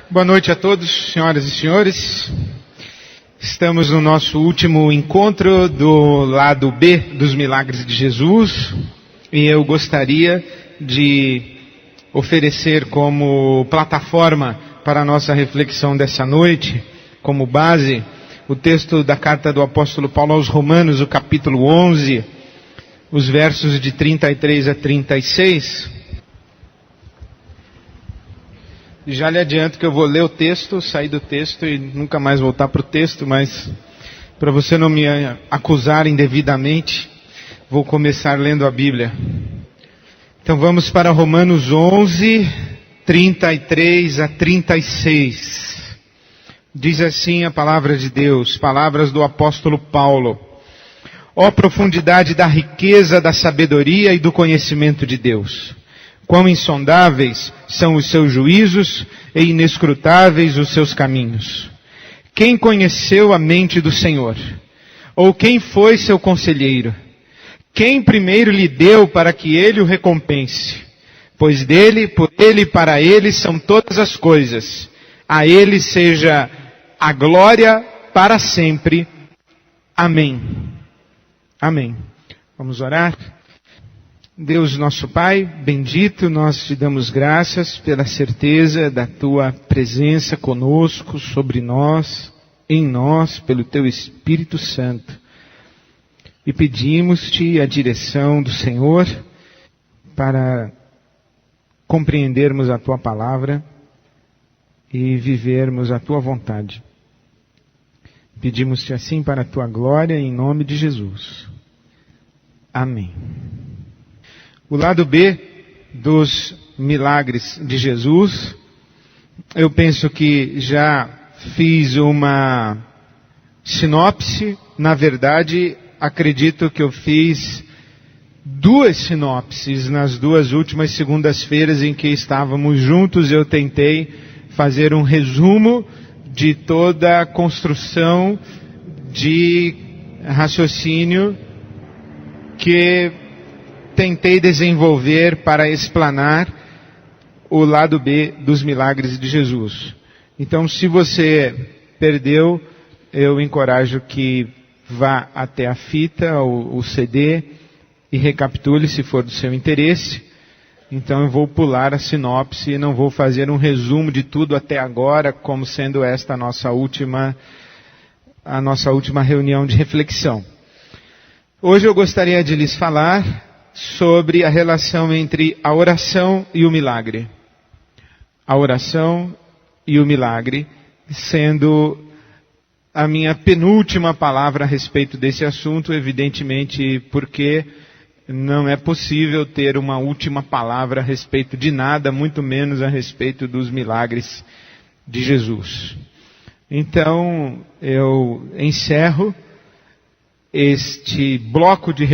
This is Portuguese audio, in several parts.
Boa noite a todos, senhoras e senhores. Estamos no nosso último encontro do lado B dos milagres de Jesus e eu gostaria de oferecer como plataforma para a nossa reflexão dessa noite, como base, o texto da carta do apóstolo Paulo aos Romanos, o capítulo 11, os versos de 33 a 36. Já lhe adianto que eu vou ler o texto, sair do texto e nunca mais voltar para o texto, mas para você não me acusar indevidamente, vou começar lendo a Bíblia. Então vamos para Romanos 11, 33 a 36. Diz assim a palavra de Deus, palavras do apóstolo Paulo. Ó profundidade da riqueza, da sabedoria e do conhecimento de Deus! Quão insondáveis são os seus juízos e inescrutáveis os seus caminhos. Quem conheceu a mente do Senhor? Ou quem foi seu conselheiro? Quem primeiro lhe deu para que ele o recompense? Pois dele, por ele e para ele são todas as coisas. A ele seja a glória para sempre. Amém. Amém. Vamos orar? Deus nosso Pai, bendito, nós te damos graças pela certeza da Tua presença conosco, sobre nós, em nós, pelo Teu Espírito Santo. E pedimos-te a direção do Senhor para compreendermos a Tua palavra e vivermos a Tua vontade. Pedimos-te assim para a Tua glória, em nome de Jesus. Amém. O lado B dos milagres de Jesus, eu penso que já fiz uma sinopse, na verdade, acredito que eu fiz 2 sinopses nas 2 últimas segundas-feiras em que estávamos juntos. Eu tentei fazer um resumo de toda a construção de raciocínio que tentei desenvolver para explanar o lado B dos milagres de Jesus. Então, se você perdeu, eu encorajo que vá até a fita, o CD, e recapitule se for do seu interesse. Então, eu vou pular a sinopse e não vou fazer um resumo de tudo até agora, como sendo esta a nossa última reunião de reflexão. Hoje eu gostaria de lhes falar sobre a relação entre a oração e o milagre. A oração e o milagre, sendo a minha penúltima palavra a respeito desse assunto, evidentemente porque não é possível ter uma última palavra a respeito de nada, muito menos a respeito dos milagres de Jesus. Então, eu encerro este bloco de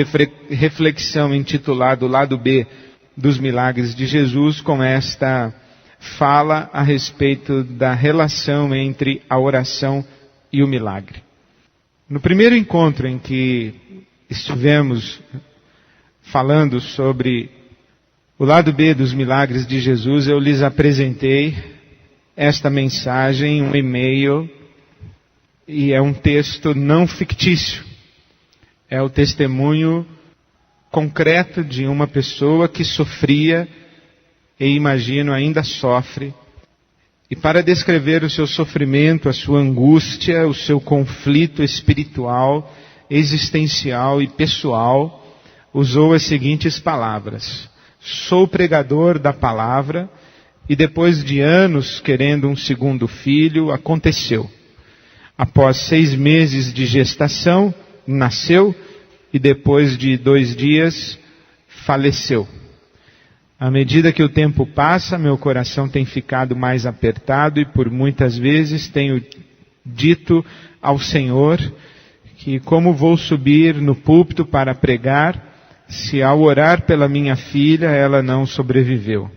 reflexão intitulado Lado B dos milagres de Jesus com esta fala a respeito da relação entre a oração e o milagre. No primeiro encontro em que estivemos falando sobre o lado B dos milagres de Jesus, eu lhes apresentei esta mensagem, um e-mail, e é um texto não fictício. É o testemunho concreto de uma pessoa que sofria e, imagino, ainda sofre. E para descrever o seu sofrimento, a sua angústia, o seu conflito espiritual, existencial e pessoal, usou as seguintes palavras: sou pregador da palavra e depois de anos querendo um segundo filho, aconteceu. Após 6 meses de gestação, nasceu e depois de 2 dias faleceu. À medida que o tempo passa, meu coração tem ficado mais apertado e por muitas vezes tenho dito ao Senhor que como vou subir no púlpito para pregar se ao orar pela minha filha ela não sobreviveu?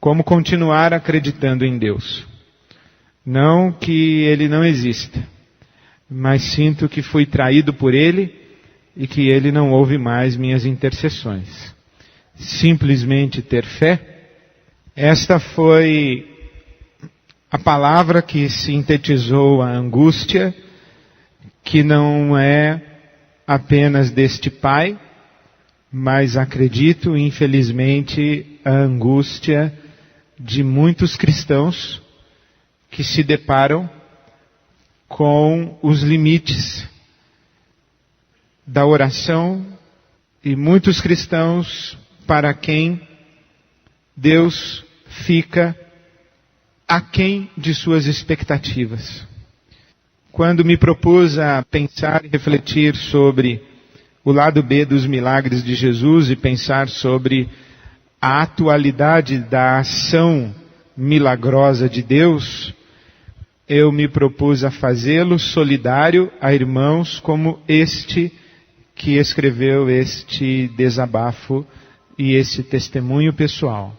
Como continuar acreditando em Deus? Não que Ele não exista, mas sinto que fui traído por Ele e que Ele não ouve mais minhas intercessões. Simplesmente ter fé? Esta foi a palavra que sintetizou a angústia, que não é apenas deste pai, mas acredito, infelizmente, a angústia de muitos cristãos que se deparam com os limites da oração e muitos cristãos para quem Deus fica aquém de suas expectativas. Quando me propus a pensar e refletir sobre o lado B dos milagres de Jesus e pensar sobre a atualidade da ação milagrosa de Deus, eu me propus a fazê-lo solidário a irmãos como este que escreveu este desabafo e esse testemunho pessoal.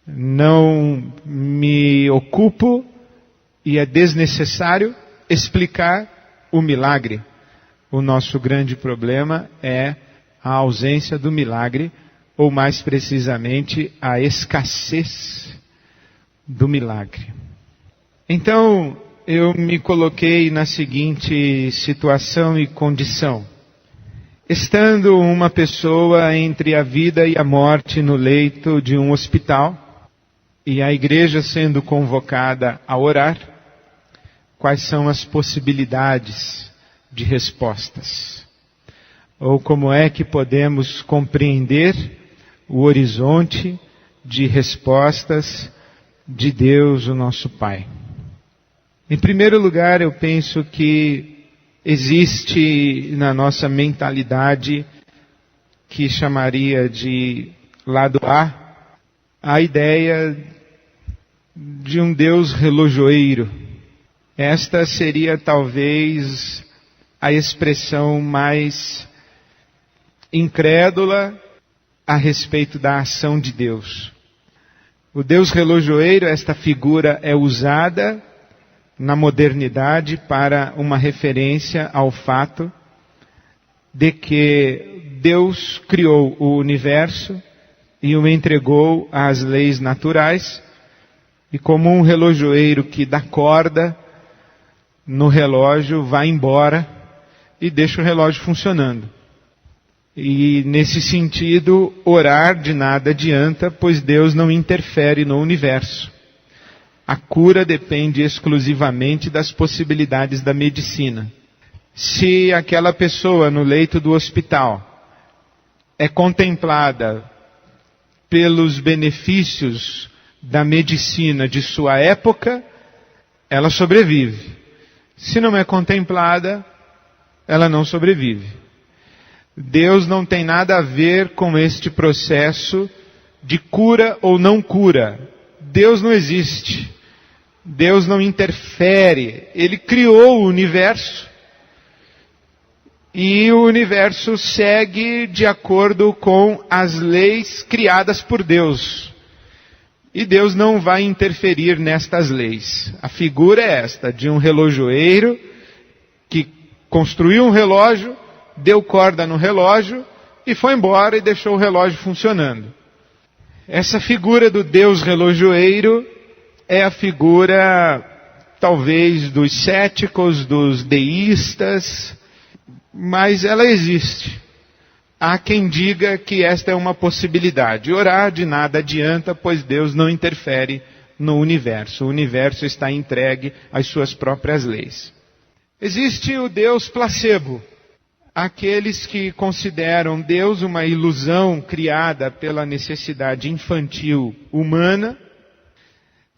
Não me ocupo, e é desnecessário, explicar o milagre. O nosso grande problema é a ausência do milagre, ou mais precisamente, a escassez do milagre. Então, eu me coloquei na seguinte situação e condição. Estando uma pessoa entre a vida e a morte no leito de um hospital, e a igreja sendo convocada a orar, quais são as possibilidades de respostas? Ou como é que podemos compreender o horizonte de respostas de Deus, o nosso Pai? Em primeiro lugar, eu penso que existe na nossa mentalidade, que chamaria de lado a ideia de um Deus relojoeiro. Esta seria talvez a expressão mais incrédula a respeito da ação de Deus. O Deus relojoeiro, esta figura é usada na modernidade para uma referência ao fato de que Deus criou o universo e o entregou às leis naturais, e como um relojoeiro que dá corda no relógio, vai embora e deixa o relógio funcionando. E nesse sentido, orar de nada adianta, pois Deus não interfere no universo. A cura depende exclusivamente das possibilidades da medicina. Se aquela pessoa no leito do hospital é contemplada pelos benefícios da medicina de sua época, ela sobrevive. Se não é contemplada, ela não sobrevive. Deus não tem nada a ver com este processo de cura ou não cura. Deus não existe. Deus não interfere. Ele criou o universo. E o universo segue de acordo com as leis criadas por Deus. E Deus não vai interferir nestas leis. A figura é esta, de um relojoeiro que construiu um relógio, deu corda no relógio e foi embora e deixou o relógio funcionando. Essa figura do Deus relojoeiro é a figura, talvez, dos céticos, dos deístas, mas ela existe. Há quem diga que esta é uma possibilidade. Orar de nada adianta, pois Deus não interfere no universo. O universo está entregue às suas próprias leis. Existe o Deus placebo. Aqueles que consideram Deus uma ilusão criada pela necessidade infantil humana,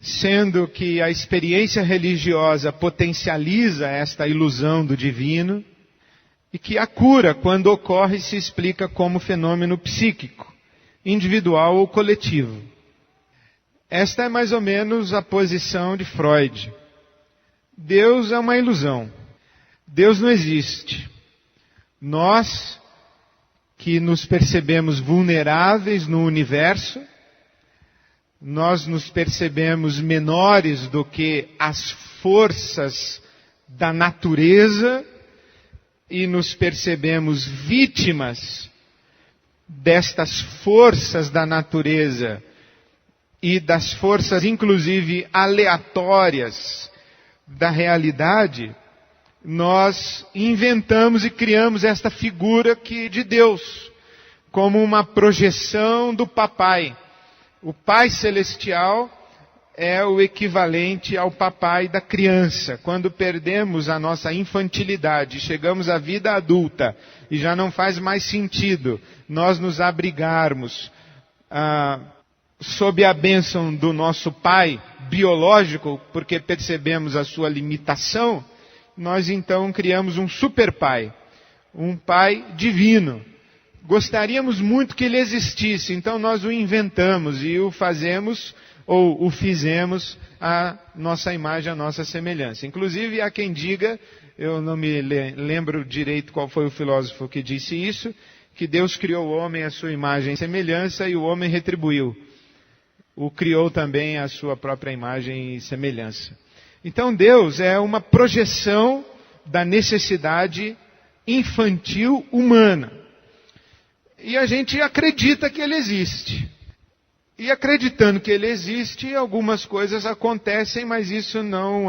sendo que a experiência religiosa potencializa esta ilusão do divino, e que a cura, quando ocorre, se explica como fenômeno psíquico, individual ou coletivo. Esta é mais ou menos a posição de Freud. Deus é uma ilusão. Deus não existe. Nós, que nos percebemos vulneráveis no universo, nós nos percebemos menores do que as forças da natureza e nos percebemos vítimas destas forças da natureza e das forças, inclusive aleatórias, da realidade, nós inventamos e criamos esta figura de Deus, como uma projeção do papai. O Pai Celestial é o equivalente ao papai da criança. Quando perdemos a nossa infantilidade, chegamos à vida adulta e já não faz mais sentido nós nos abrigarmos sob a bênção do nosso pai biológico, porque percebemos a sua limitação, nós então criamos um super pai, um pai divino. Gostaríamos muito que ele existisse, então nós o inventamos e o fazemos, ou o fizemos, à nossa imagem, à nossa semelhança. Inclusive há quem diga, eu não me lembro direito qual foi o filósofo que disse isso, que Deus criou o homem à sua imagem e semelhança e o homem retribuiu. O criou também à sua própria imagem e semelhança. Então Deus é uma projeção da necessidade infantil humana. E a gente acredita que ele existe. E acreditando que ele existe, algumas coisas acontecem, mas isso não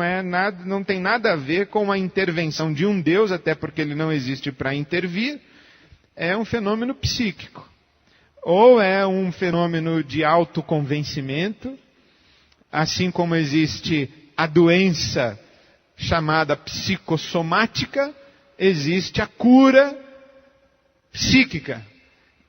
tem nada a ver com a intervenção de um Deus, até porque ele não existe para intervir. É um fenômeno psíquico. Ou é um fenômeno de autoconvencimento, assim como existe a doença chamada psicossomática, existe a cura psíquica.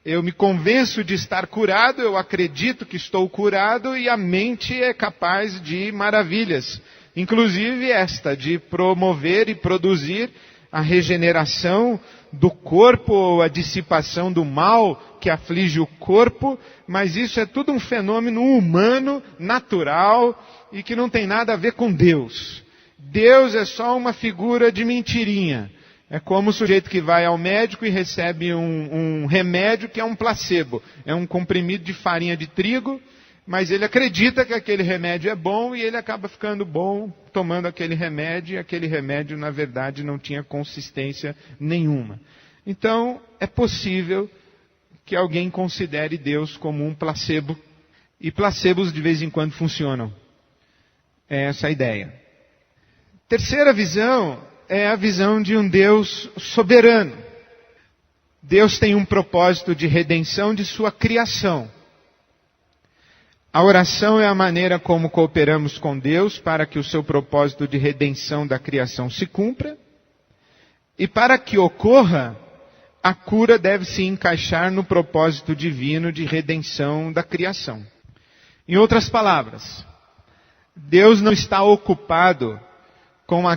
Eu me convenço de estar curado, eu acredito que estou curado e a mente é capaz de maravilhas. Inclusive esta, de promover e produzir a regeneração do corpo, ou a dissipação do mal que aflige o corpo, mas isso é tudo um fenômeno humano, natural, e que não tem nada a ver com Deus. Deus é só uma figura de mentirinha. É como o sujeito que vai ao médico e recebe um remédio que é um placebo. É um comprimido de farinha de trigo, mas ele acredita que aquele remédio é bom e ele acaba ficando bom tomando aquele remédio, e aquele remédio, na verdade, não tinha consistência nenhuma. Então, é possível que alguém considere Deus como um placebo, e placebos de vez em quando funcionam. É essa a ideia. Terceira visão é a visão de um Deus soberano. Deus tem um propósito de redenção de sua criação. A oração é a maneira como cooperamos com Deus para que o seu propósito de redenção da criação se cumpra. E para que ocorra, a cura deve se encaixar no propósito divino de redenção da criação. Em outras palavras, Deus não está ocupado com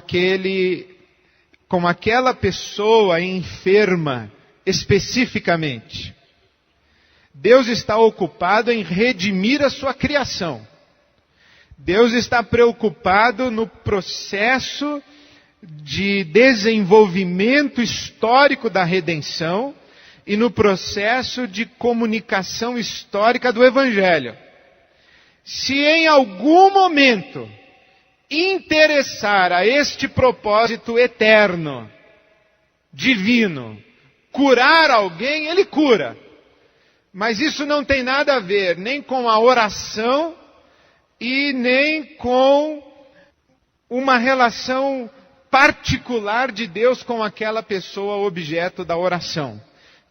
aquela pessoa enferma especificamente. Deus está ocupado em redimir a sua criação. Deus está preocupado no processo de desenvolvimento histórico da redenção e no processo de comunicação histórica do Evangelho. Se em algum momento interessar a este propósito eterno, divino, curar alguém, ele cura. Mas isso não tem nada a ver nem com a oração e nem com uma relação particular de Deus com aquela pessoa objeto da oração.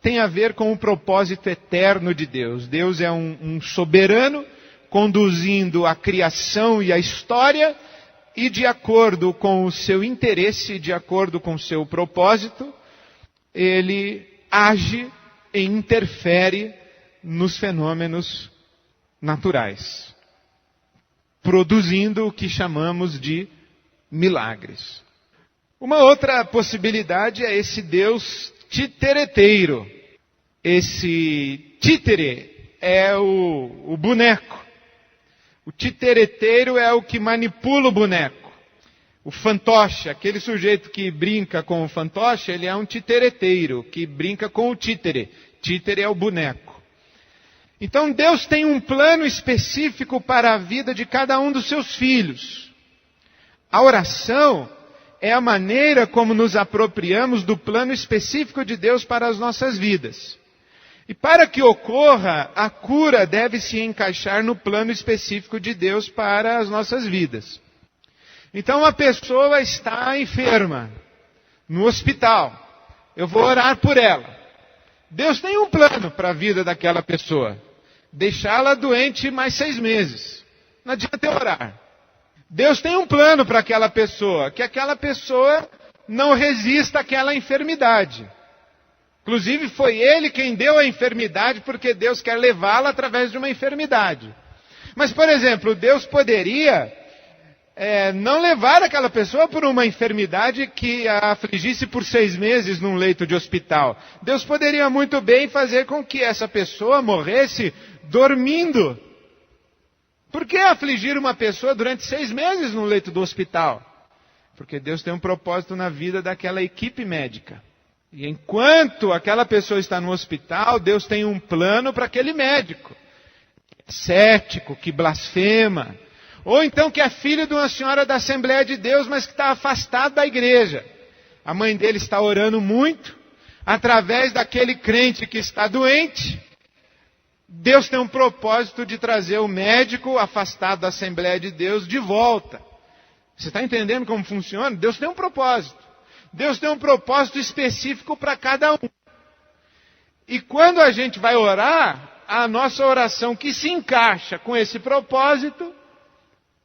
Tem a ver com o propósito eterno de Deus. Deus é um soberano conduzindo a criação e a história, e de acordo com o seu interesse, de acordo com o seu propósito, ele age e interfere nos fenômenos naturais, produzindo o que chamamos de milagres. Uma outra possibilidade é esse Deus titereteiro. Esse títere é o boneco. O titereteiro é o que manipula o boneco. O fantoche, aquele sujeito que brinca com o fantoche, ele é um titereteiro, que brinca com o títere. Títere é o boneco. Então Deus tem um plano específico para a vida de cada um dos seus filhos. A oração é a maneira como nos apropriamos do plano específico de Deus para as nossas vidas. E para que ocorra, a cura deve se encaixar no plano específico de Deus para as nossas vidas. Então uma pessoa está enferma, no hospital. Eu vou orar por ela. Deus tem um plano para a vida daquela pessoa. Deixá-la doente mais 6 meses. Não adianta eu orar. Deus tem um plano para aquela pessoa, que aquela pessoa não resista àquela enfermidade. Inclusive foi Ele quem deu a enfermidade, porque Deus quer levá-la através de uma enfermidade. Mas, por exemplo, Deus poderia não levar aquela pessoa por uma enfermidade que a afligisse por 6 meses num leito de hospital. Deus poderia muito bem fazer com que essa pessoa morresse dormindo. Por que afligir uma pessoa durante 6 meses num leito do hospital? Porque Deus tem um propósito na vida daquela equipe médica. E enquanto aquela pessoa está no hospital, Deus tem um plano para aquele médico. Que é cético, que blasfema. Ou então que é filho de uma senhora da Assembleia de Deus, mas que está afastado da igreja. A mãe dele está orando muito. Através daquele crente que está doente, Deus tem um propósito de trazer o médico afastado da Assembleia de Deus de volta. Você está entendendo como funciona? Deus tem um propósito. Deus tem um propósito específico para cada um. E quando a gente vai orar, a nossa oração que se encaixa com esse propósito,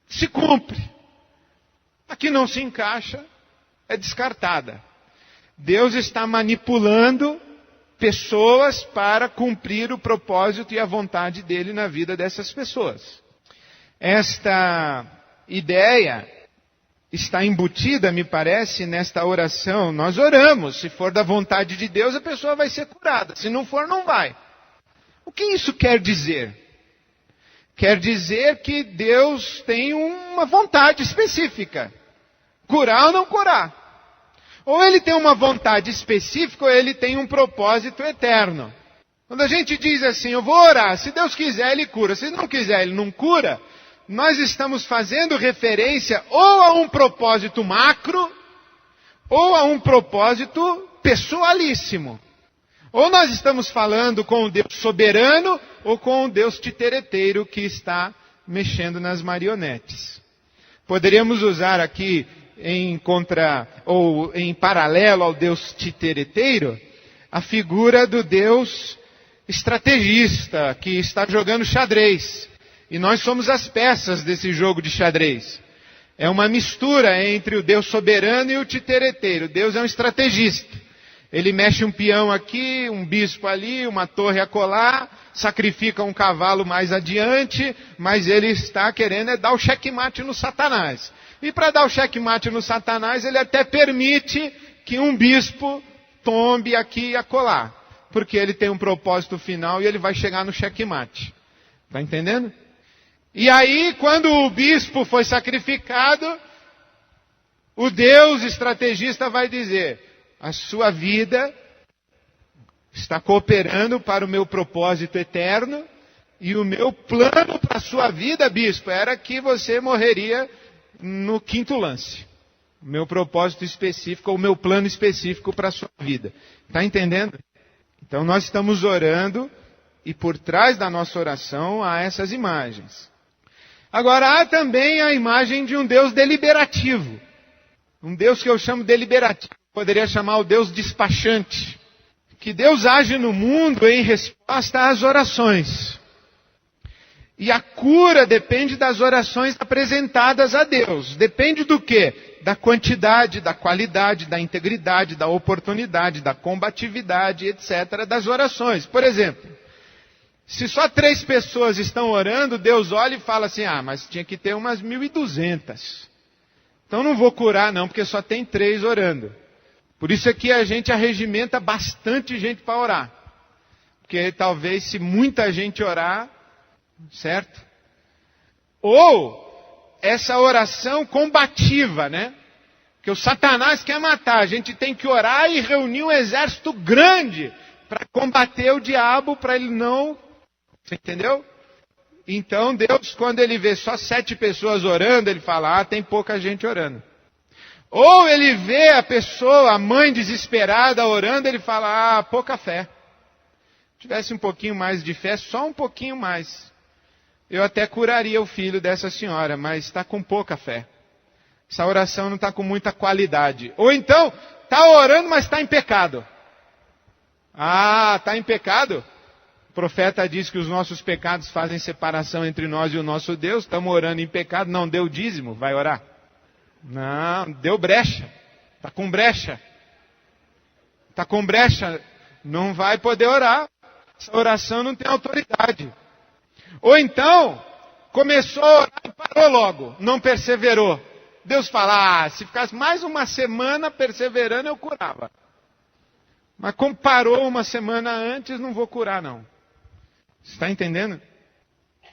se cumpre. A que não se encaixa é descartada. Deus está manipulando pessoas para cumprir o propósito e a vontade dele na vida dessas pessoas. Esta ideia está embutida, me parece, nesta oração. Nós oramos, se for da vontade de Deus, a pessoa vai ser curada. Se não for, não vai. O que isso quer dizer? Quer dizer que Deus tem uma vontade específica. Curar ou não curar. Ou ele tem uma vontade específica, ou ele tem um propósito eterno. Quando a gente diz assim, eu vou orar, se Deus quiser, ele cura. Se não quiser, ele não cura. Nós estamos fazendo referência ou a um propósito macro, ou a um propósito pessoalíssimo. Ou nós estamos falando com o Deus soberano, ou com o Deus titereteiro que está mexendo nas marionetes. Poderíamos usar aqui em paralelo ao Deus titereteiro, a figura do Deus estrategista, que está jogando xadrez. E nós somos as peças desse jogo de xadrez. É uma mistura entre o Deus soberano e o titereteiro. Deus é um estrategista. Ele mexe um peão aqui, um bispo ali, uma torre acolá, sacrifica um cavalo mais adiante, mas ele está querendo dar o checkmate no Satanás. E para dar o checkmate no Satanás, ele até permite que um bispo tombe aqui e acolá. Porque ele tem um propósito final e ele vai chegar no checkmate. Está entendendo? E aí, quando o bispo foi sacrificado, o Deus estrategista vai dizer, a sua vida está cooperando para o meu propósito eterno, e o meu plano para a sua vida, bispo, era que você morreria no 5º lance. O meu propósito específico, o meu plano específico para a sua vida. Está entendendo? Então nós estamos orando, e por trás da nossa oração há essas imagens. Agora há também a imagem de um Deus deliberativo. Um Deus que eu chamo deliberativo. Poderia chamar o Deus despachante. Que Deus age no mundo em resposta às orações. E a cura depende das orações apresentadas a Deus. Depende do quê? Da quantidade, da qualidade, da integridade, da oportunidade, da combatividade, etc. das orações. Por exemplo, se só 3 pessoas estão orando, Deus olha e fala assim, mas tinha que ter umas 1.200. Então não vou curar não, porque só tem 3 orando. Por isso é que a gente arregimenta bastante gente para orar. Porque talvez se muita gente orar, certo? Ou essa oração combativa, né? Que o Satanás quer matar. A gente tem que orar e reunir um exército grande para combater o diabo, para ele não... Você entendeu? Então Deus, quando ele vê só 7 pessoas orando, ele fala, tem pouca gente orando. Ou ele vê a pessoa, a mãe desesperada orando, ele fala, pouca fé. tivesse um pouquinho mais de fé, só um pouquinho mais, eu até curaria o filho dessa senhora, mas está com pouca fé. Essa oração não está com muita qualidade. Ou então, está orando, mas está em pecado. Ah, está em pecado? O profeta diz que os nossos pecados fazem separação entre nós e o nosso Deus. Estamos orando em pecado, não deu dízimo, vai orar? Não, deu brecha. Está com brecha. Está com brecha, não vai poder orar. Essa oração não tem autoridade. Ou então, começou a orar e parou logo, não perseverou. Deus fala, se ficasse mais uma semana perseverando, eu curava. Mas como parou uma semana antes, não vou curar não. Você está entendendo?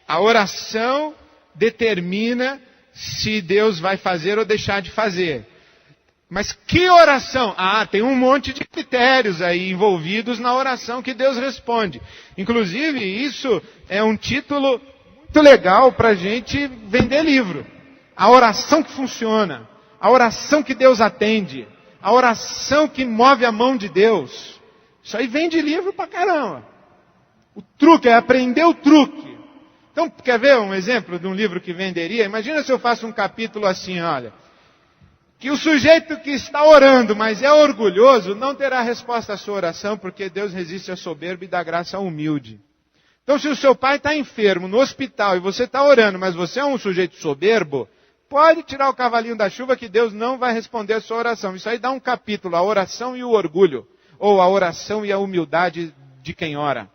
A oração determina se Deus vai fazer ou deixar de fazer. Mas que oração? Ah, tem um monte de critérios aí envolvidos na oração que Deus responde. Inclusive, isso é um título muito legal para a gente vender livro. A oração que funciona. A oração que Deus atende. A oração que move a mão de Deus. Isso aí vende livro pra caramba. O truque é aprender o truque. Então, quer ver um exemplo de um livro que venderia? Imagina se eu faço um capítulo assim, olha. Que o sujeito que está orando, mas é orgulhoso, não terá resposta à sua oração, porque Deus resiste ao soberbo e dá graça ao humilde. Então, se o seu pai está enfermo no hospital e você está orando, mas você é um sujeito soberbo, pode tirar o cavalinho da chuva que Deus não vai responder a sua oração. Isso aí dá um capítulo, a oração e o orgulho. Ou a oração e a humildade de quem ora.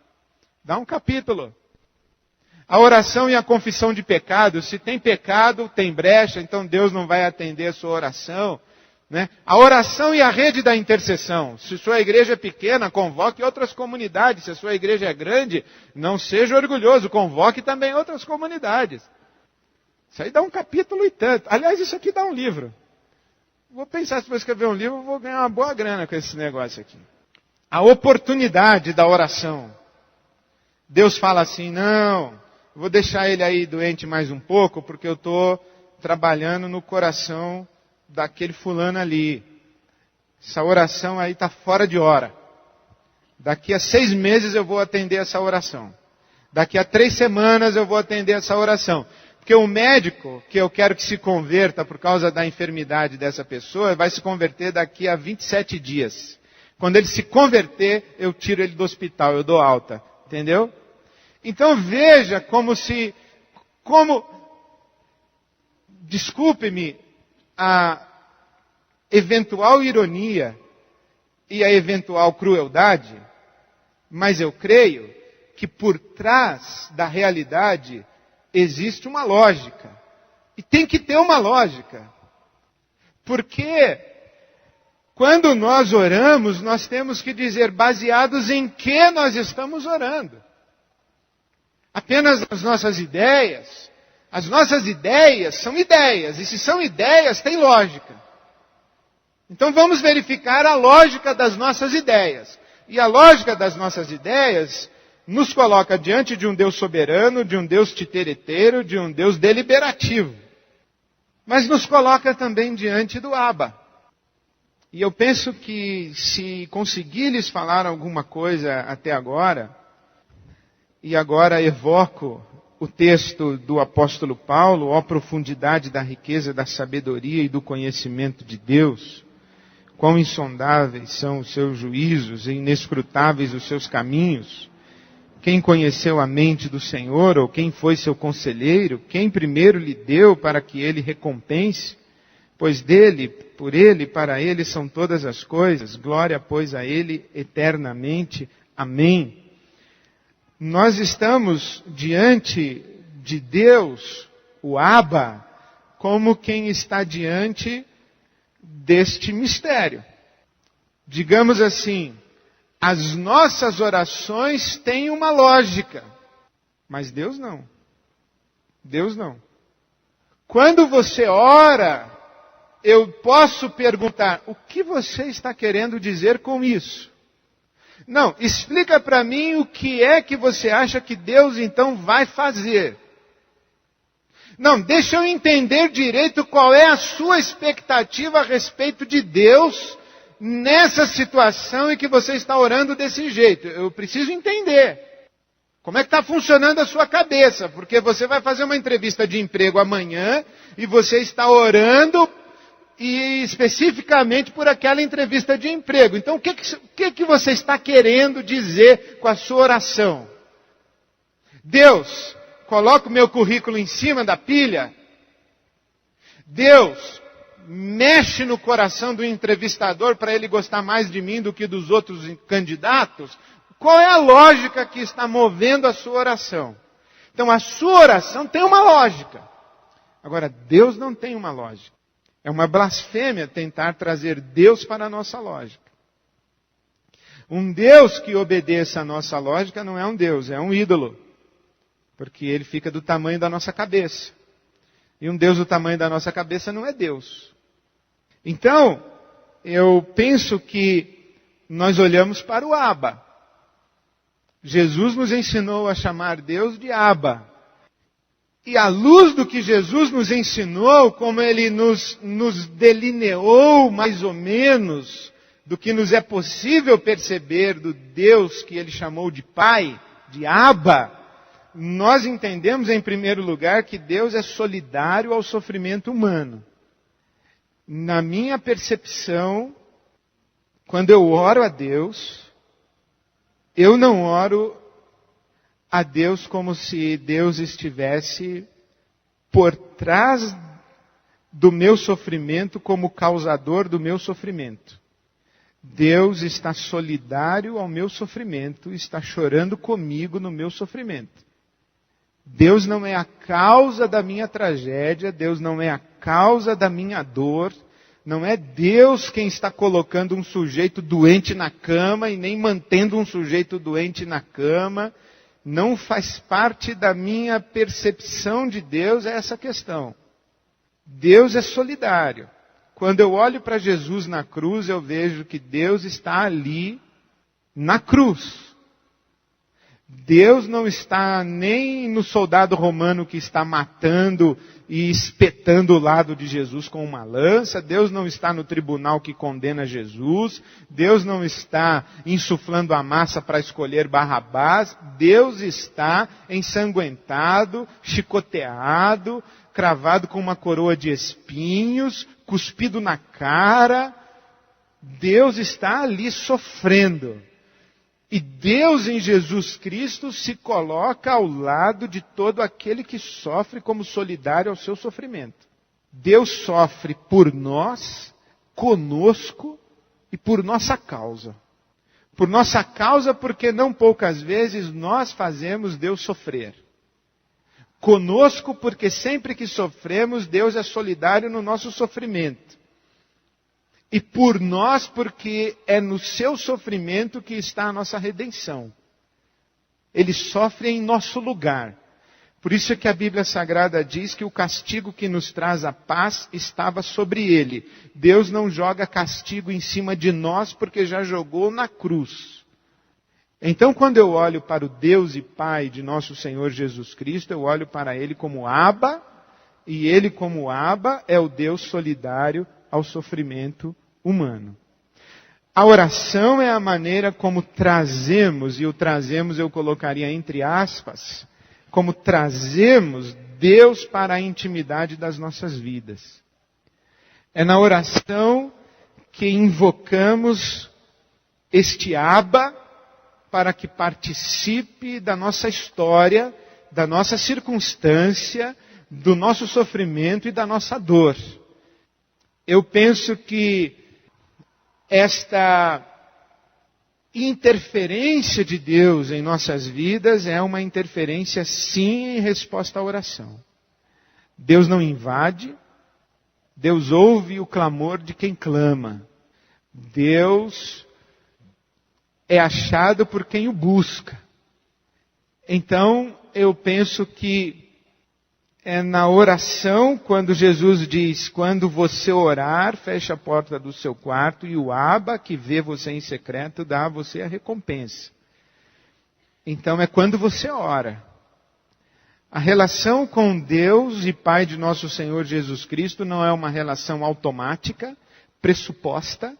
Dá um capítulo. A oração e a confissão de pecado. Se tem pecado, tem brecha, então Deus não vai atender a sua oração. Né? A oração e a rede da intercessão. Se sua igreja é pequena, convoque outras comunidades. Se a sua igreja é grande, não seja orgulhoso, convoque também outras comunidades. Isso aí dá um capítulo e tanto. Aliás, isso aqui dá um livro. Vou pensar, se eu escrever um livro, vou ganhar uma boa grana com esse negócio aqui. A oportunidade da oração. Deus fala assim, não, vou deixar ele aí doente mais um pouco, porque eu estou trabalhando no coração daquele fulano ali. Essa oração aí está fora de hora. Daqui a 6 meses eu vou atender essa oração. Daqui a 3 semanas eu vou atender essa oração. Porque o médico, que eu quero que se converta por causa da enfermidade dessa pessoa, vai se converter daqui a 27 dias. Quando ele se converter, eu tiro ele do hospital, eu dou alta. Entendeu? Então veja desculpe-me, a eventual ironia e a eventual crueldade, mas eu creio que por trás da realidade existe uma lógica. E tem que ter uma lógica. Porque quando nós oramos, nós temos que dizer baseados em que nós estamos orando. Apenas as nossas ideias. As nossas ideias são ideias. E se são ideias, tem lógica. Então vamos verificar a lógica das nossas ideias. E a lógica das nossas ideias nos coloca diante de um Deus soberano, de um Deus titereteiro, de um Deus deliberativo. Mas nos coloca também diante do Abba. E eu penso que se conseguir lhes falar alguma coisa até agora, e agora evoco o texto do apóstolo Paulo, ó profundidade da riqueza, da sabedoria e do conhecimento de Deus, quão insondáveis são os seus juízos e inescrutáveis os seus caminhos. Quem conheceu a mente do Senhor, ou quem foi seu conselheiro, quem primeiro lhe deu para que ele recompense? Pois dele, por ele, para ele são todas as coisas, glória, pois, a ele eternamente. Amém. Nós estamos diante de Deus, o Abba, como quem está diante deste mistério. Digamos assim, as nossas orações têm uma lógica, mas Deus não. Deus não. Quando você ora, eu posso perguntar, o que você está querendo dizer com isso? Não, explica para mim o que é que você acha que Deus então vai fazer. Não, deixa eu entender direito qual é a sua expectativa a respeito de Deus nessa situação em que você está orando desse jeito. Eu preciso entender. Como é que está funcionando a sua cabeça? Porque você vai fazer uma entrevista de emprego amanhã e você está orando e especificamente por aquela entrevista de emprego. Então, o que você está querendo dizer com a sua oração? Deus, coloca o meu currículo em cima da pilha. Deus, mexe no coração do entrevistador para ele gostar mais de mim do que dos outros candidatos. Qual é a lógica que está movendo a sua oração? Então, a sua oração tem uma lógica. Agora, Deus não tem uma lógica. É uma blasfêmia tentar trazer Deus para a nossa lógica. Um Deus que obedeça a nossa lógica não é um Deus, é um ídolo. Porque ele fica do tamanho da nossa cabeça. E um Deus do tamanho da nossa cabeça não é Deus. Então, eu penso que nós olhamos para o Abba. Jesus nos ensinou a chamar Deus de Abba. E à luz do que Jesus nos ensinou, como Ele nos delineou mais ou menos do que nos é possível perceber do Deus que Ele chamou de Pai, de Abba, nós entendemos em primeiro lugar que Deus é solidário ao sofrimento humano. Na minha percepção, quando eu oro a Deus, eu não oro a Deus como se Deus estivesse por trás do meu sofrimento como causador do meu sofrimento. Deus está solidário ao meu sofrimento, está chorando comigo no meu sofrimento. Deus não é a causa da minha tragédia, Deus não é a causa da minha dor, não é Deus quem está colocando um sujeito doente na cama e nem mantendo um sujeito doente na cama. Não faz parte da minha percepção de Deus essa questão. Deus é solidário. Quando eu olho para Jesus na cruz, eu vejo que Deus está ali na cruz. Deus não está nem no soldado romano que está matando e espetando o lado de Jesus com uma lança. Deus não está no tribunal que condena Jesus. Deus não está insuflando a massa para escolher Barrabás. Deus está ensanguentado, chicoteado, cravado com uma coroa de espinhos, cuspido na cara. Deus está ali sofrendo. E Deus em Jesus Cristo se coloca ao lado de todo aquele que sofre como solidário ao seu sofrimento. Deus sofre por nós, conosco e por nossa causa. Por nossa causa, porque não poucas vezes nós fazemos Deus sofrer. Conosco, porque sempre que sofremos, Deus é solidário no nosso sofrimento. E por nós, porque é no seu sofrimento que está a nossa redenção. Ele sofre em nosso lugar. Por isso é que a Bíblia Sagrada diz que o castigo que nos traz a paz estava sobre ele. Deus não joga castigo em cima de nós, porque já jogou na cruz. Então, quando eu olho para o Deus e Pai de nosso Senhor Jesus Cristo, eu olho para Ele como Abba, e Ele como Abba é o Deus solidário ao sofrimento humano. A oração é a maneira como trazemos, e o trazemos eu colocaria entre aspas, como trazemos Deus para a intimidade das nossas vidas. É na oração que invocamos este Abba para que participe da nossa história, da nossa circunstância, do nosso sofrimento e da nossa dor. Eu penso que esta interferência de Deus em nossas vidas é uma interferência sim em resposta à oração. Deus não invade, Deus ouve o clamor de quem clama. Deus é achado por quem o busca. Então, eu penso que é na oração, quando Jesus diz, quando você orar, feche a porta do seu quarto e o Abba, que vê você em secreto, dá a você a recompensa. Então é quando você ora. A relação com Deus e Pai de nosso Senhor Jesus Cristo não é uma relação automática, pressuposta.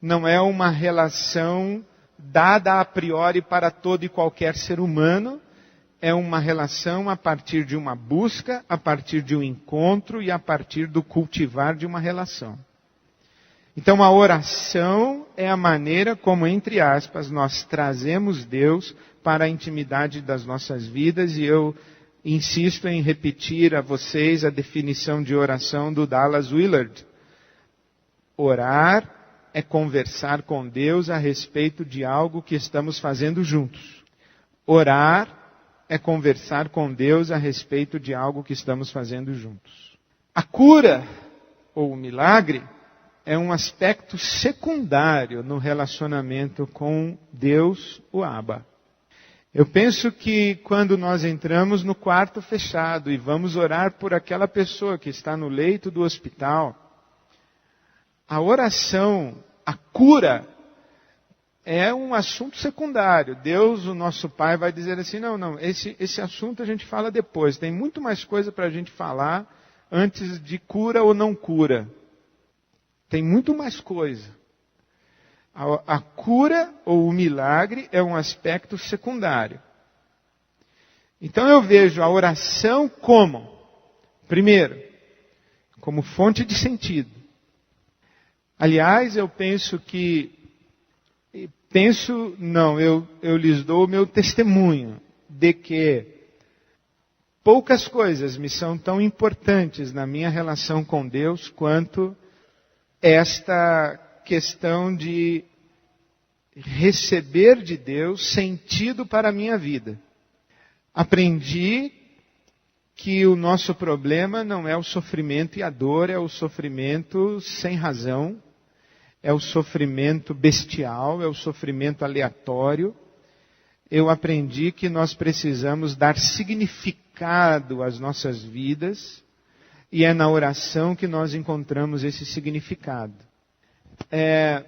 não é uma relação dada a priori para todo e qualquer ser humano, é uma relação a partir de uma busca, a partir de um encontro e a partir do cultivar de uma relação. Então a oração é a maneira como, entre aspas, nós trazemos Deus para a intimidade das nossas vidas, e eu insisto em repetir a vocês a definição de oração do Dallas Willard. Orar é conversar com Deus a respeito de algo que estamos fazendo juntos. Orar é conversar com Deus a respeito de algo que estamos fazendo juntos. A cura, ou o milagre, é um aspecto secundário no relacionamento com Deus, o Abba. Eu penso que quando nós entramos no quarto fechado e vamos orar por aquela pessoa que está no leito do hospital, a oração, a cura, é um assunto secundário. Deus, o nosso Pai, vai dizer assim, não, esse assunto a gente fala depois. Tem muito mais coisa para a gente falar antes de cura ou não cura. Tem muito mais coisa. A cura ou o milagre é um aspecto secundário. Então eu vejo a oração como, primeiro, como fonte de sentido. Aliás, eu lhes dou o meu testemunho de que poucas coisas me são tão importantes na minha relação com Deus quanto esta questão de receber de Deus sentido para a minha vida. Aprendi que o nosso problema não é o sofrimento e a dor, é o sofrimento sem razão, é o sofrimento bestial, é o sofrimento aleatório. Eu aprendi que nós precisamos dar significado às nossas vidas, e é na oração que nós encontramos esse significado. É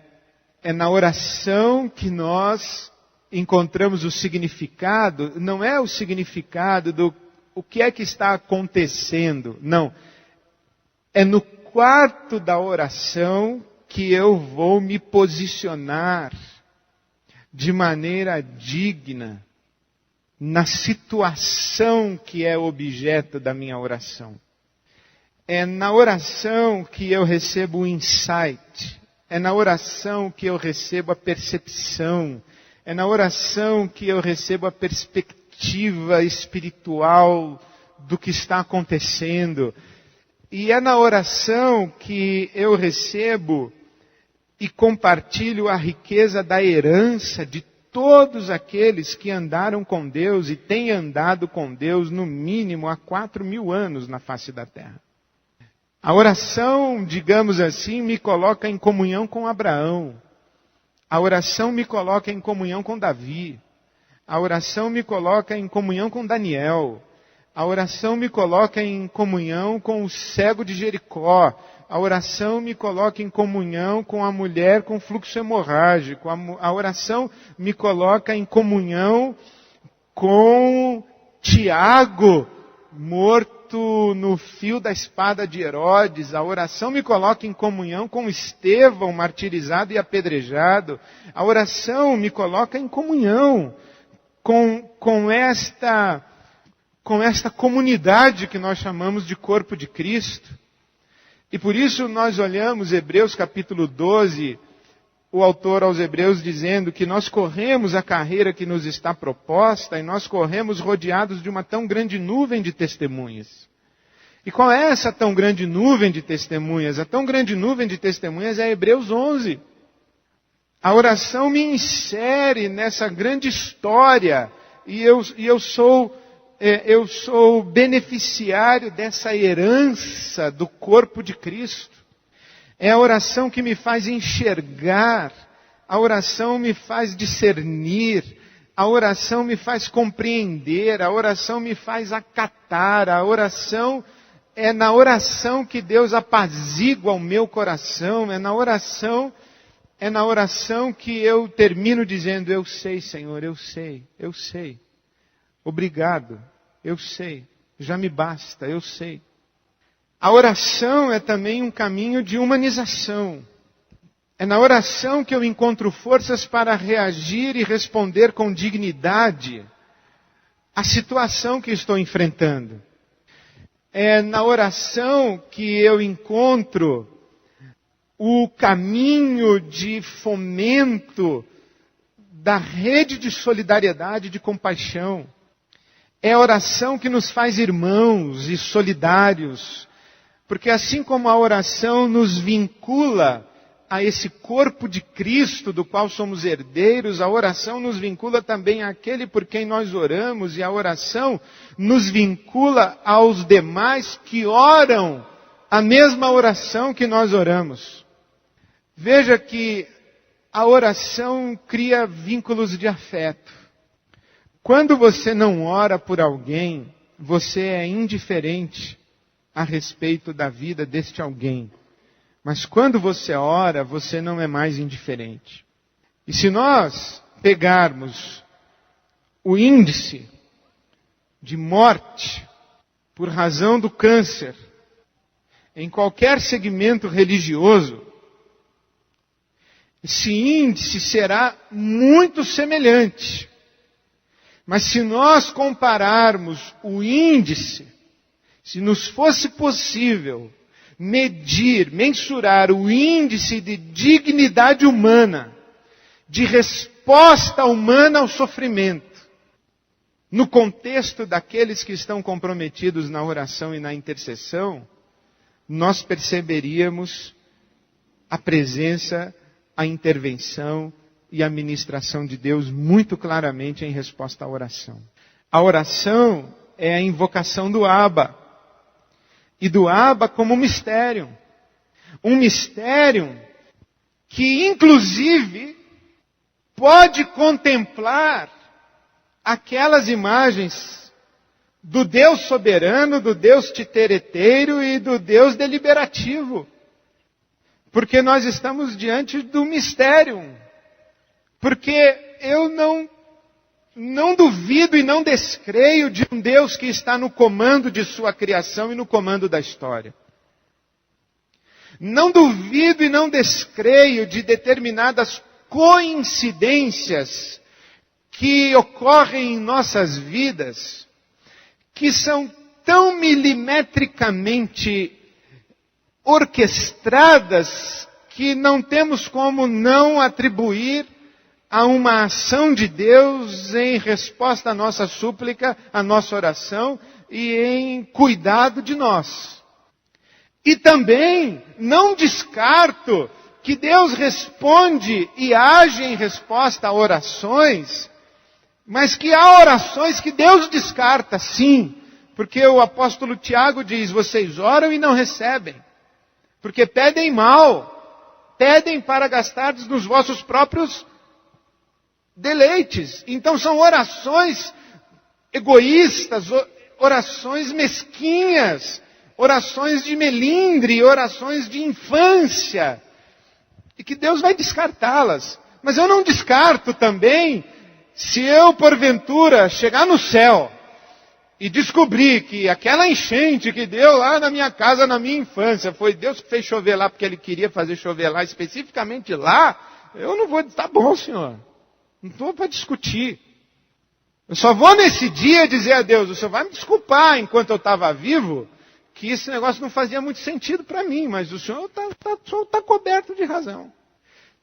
na oração que nós encontramos o significado, não é o significado do o que é que está acontecendo, não. É no quarto da oração que eu vou me posicionar de maneira digna na situação que é objeto da minha oração. É na oração que eu recebo o insight. É na oração que eu recebo a percepção. É na oração que eu recebo a perspectiva espiritual do que está acontecendo. E é na oração que eu recebo e compartilho a riqueza da herança de todos aqueles que andaram com Deus e têm andado com Deus no mínimo há 4.000 anos na face da terra. A oração, digamos assim, me coloca em comunhão com Abraão. A oração me coloca em comunhão com Davi. A oração me coloca em comunhão com Daniel. A oração me coloca em comunhão com o cego de Jericó. A oração me coloca em comunhão com a mulher com fluxo hemorrágico. A oração me coloca em comunhão com Tiago, morto no fio da espada de Herodes. A oração me coloca em comunhão com Estevão, martirizado e apedrejado. A oração me coloca em comunhão com esta comunidade que nós chamamos de corpo de Cristo. E por isso nós olhamos Hebreus capítulo 12, o autor aos Hebreus dizendo que nós corremos a carreira que nos está proposta e nós corremos rodeados de uma tão grande nuvem de testemunhas. E qual é essa tão grande nuvem de testemunhas? A tão grande nuvem de testemunhas é Hebreus 11. A oração me insere nessa grande história e eu sou beneficiário dessa herança do corpo de Cristo. É a oração que me faz enxergar, a oração me faz discernir, a oração me faz compreender, a oração me faz acatar, a oração é na oração que Deus apazigua o meu coração, é na oração que eu termino dizendo, eu sei, Senhor, eu sei. Obrigado, eu sei, já me basta, eu sei. A oração é também um caminho de humanização. É na oração que eu encontro forças para reagir e responder com dignidade à situação que estou enfrentando. É na oração que eu encontro o caminho de fomento da rede de solidariedade e de compaixão. É a oração que nos faz irmãos e solidários, porque assim como a oração nos vincula a esse corpo de Cristo do qual somos herdeiros, a oração nos vincula também àquele por quem nós oramos, e a oração nos vincula aos demais que oram a mesma oração que nós oramos. Veja que a oração cria vínculos de afeto. Quando você não ora por alguém, você é indiferente a respeito da vida deste alguém. Mas quando você ora, você não é mais indiferente. E se nós pegarmos o índice de morte por razão do câncer em qualquer segmento religioso, esse índice será muito semelhante. Mas se nós compararmos o índice, se nos fosse possível medir, mensurar o índice de dignidade humana, de resposta humana ao sofrimento, no contexto daqueles que estão comprometidos na oração e na intercessão, nós perceberíamos a presença, a intervenção e a ministração de Deus muito claramente em resposta à oração. A oração é a invocação do Abba. E do Abba como mistério. Um mistério que, inclusive, pode contemplar aquelas imagens do Deus soberano, do Deus titereteiro e do Deus deliberativo. Porque nós estamos diante do mistério. Porque eu não duvido e não descreio de um Deus que está no comando de sua criação e no comando da história. Não duvido e não descreio de determinadas coincidências que ocorrem em nossas vidas, que são tão milimetricamente orquestradas que não temos como não atribuir a uma ação de Deus em resposta à nossa súplica, à nossa oração e em cuidado de nós. E também não descarto que Deus responde e age em resposta a orações, mas que há orações que Deus descarta, sim, porque o apóstolo Tiago diz, vocês oram e não recebem, porque pedem mal, pedem para gastardes nos vossos próprios deleites. Então são orações egoístas, orações mesquinhas, orações de melindre, orações de infância, e que Deus vai descartá-las. Mas eu não descarto também, se eu porventura chegar no céu e descobrir que aquela enchente que deu lá na minha casa, na minha infância, foi Deus que fez chover lá porque Ele queria fazer chover lá, especificamente lá, eu não vou dizer, tá bom, Senhor. Não estou para discutir. Eu só vou nesse dia dizer a Deus, o Senhor vai me desculpar enquanto eu estava vivo, que esse negócio não fazia muito sentido para mim, mas o Senhor está coberto de razão.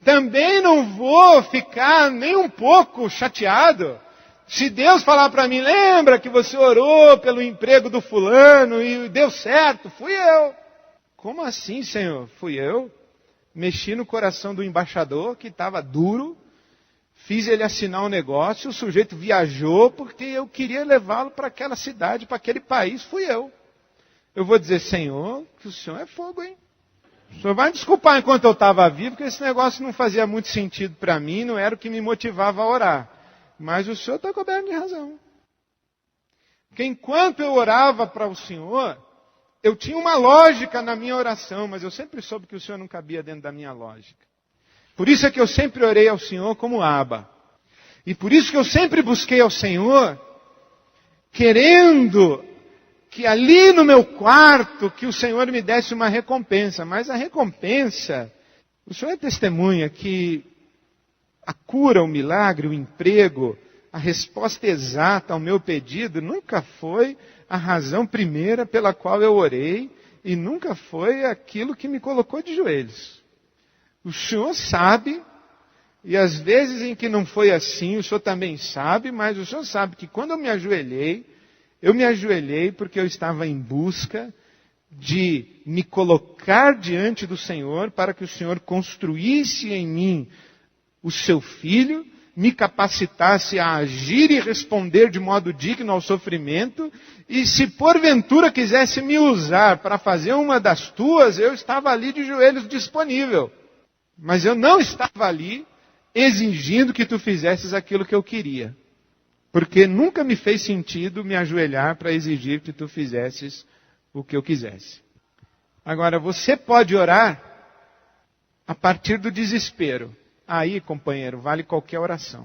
Também não vou ficar nem um pouco chateado se Deus falar para mim, lembra que você orou pelo emprego do fulano e deu certo, fui eu. Como assim, Senhor? Fui eu? Mexi no coração do embaixador que estava duro, fiz ele assinar um negócio, o sujeito viajou porque eu queria levá-lo para aquela cidade, para aquele país, fui eu. Eu vou dizer, Senhor, que o Senhor é fogo, hein? O Senhor vai me desculpar enquanto eu estava vivo, porque esse negócio não fazia muito sentido para mim, não era o que me motivava a orar. Mas o Senhor está coberto de razão. Porque enquanto eu orava para o Senhor, eu tinha uma lógica na minha oração, mas eu sempre soube que o Senhor não cabia dentro da minha lógica. Por isso é que eu sempre orei ao Senhor como Abba. E por isso que eu sempre busquei ao Senhor, querendo que ali no meu quarto, que o Senhor me desse uma recompensa. Mas a recompensa O Senhor é testemunha que a cura, o milagre, o emprego, a resposta exata ao meu pedido nunca foi a razão primeira pela qual eu orei e nunca foi aquilo que me colocou de joelhos. O Senhor sabe, e às vezes em que não foi assim, o Senhor também sabe, mas o Senhor sabe que quando eu me ajoelhei porque eu estava em busca de me colocar diante do Senhor para que o Senhor construísse em mim o seu filho, me capacitasse a agir e responder de modo digno ao sofrimento, e se porventura quisesse me usar para fazer uma das tuas, eu estava ali de joelhos disponível. Mas eu não estava ali exigindo que tu fizesses aquilo que eu queria. Porque nunca me fez sentido me ajoelhar para exigir que tu fizesses o que eu quisesse. Agora, você pode orar a partir do desespero. Aí, companheiro, vale qualquer oração.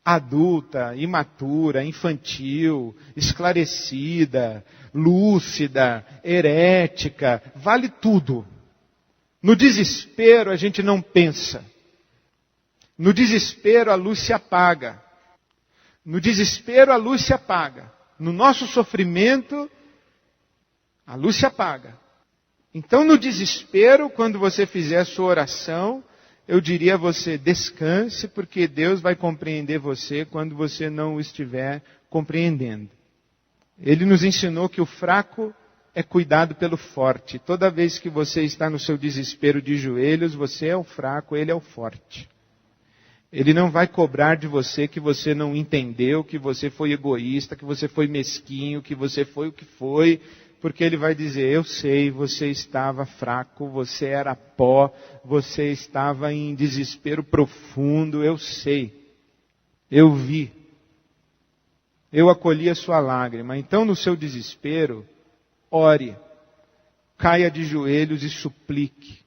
Adulta, imatura, infantil, esclarecida, lúcida, herética, vale tudo. No desespero a gente não pensa. No desespero a luz se apaga. No desespero a luz se apaga. No nosso sofrimento a luz se apaga. Então no desespero, quando você fizer a sua oração, eu diria a você, descanse, porque Deus vai compreender você quando você não o estiver compreendendo. Ele nos ensinou que o fraco é cuidado pelo forte. Toda vez que você está no seu desespero de joelhos, você é o fraco, ele é o forte. Ele não vai cobrar de você que você não entendeu, que você foi egoísta, que você foi mesquinho, que você foi o que foi, porque ele vai dizer, eu sei, você estava fraco, você era pó, você estava em desespero profundo, eu sei. Eu vi. Eu acolhi a sua lágrima. Então, no seu desespero, ore. Caia de joelhos e suplique.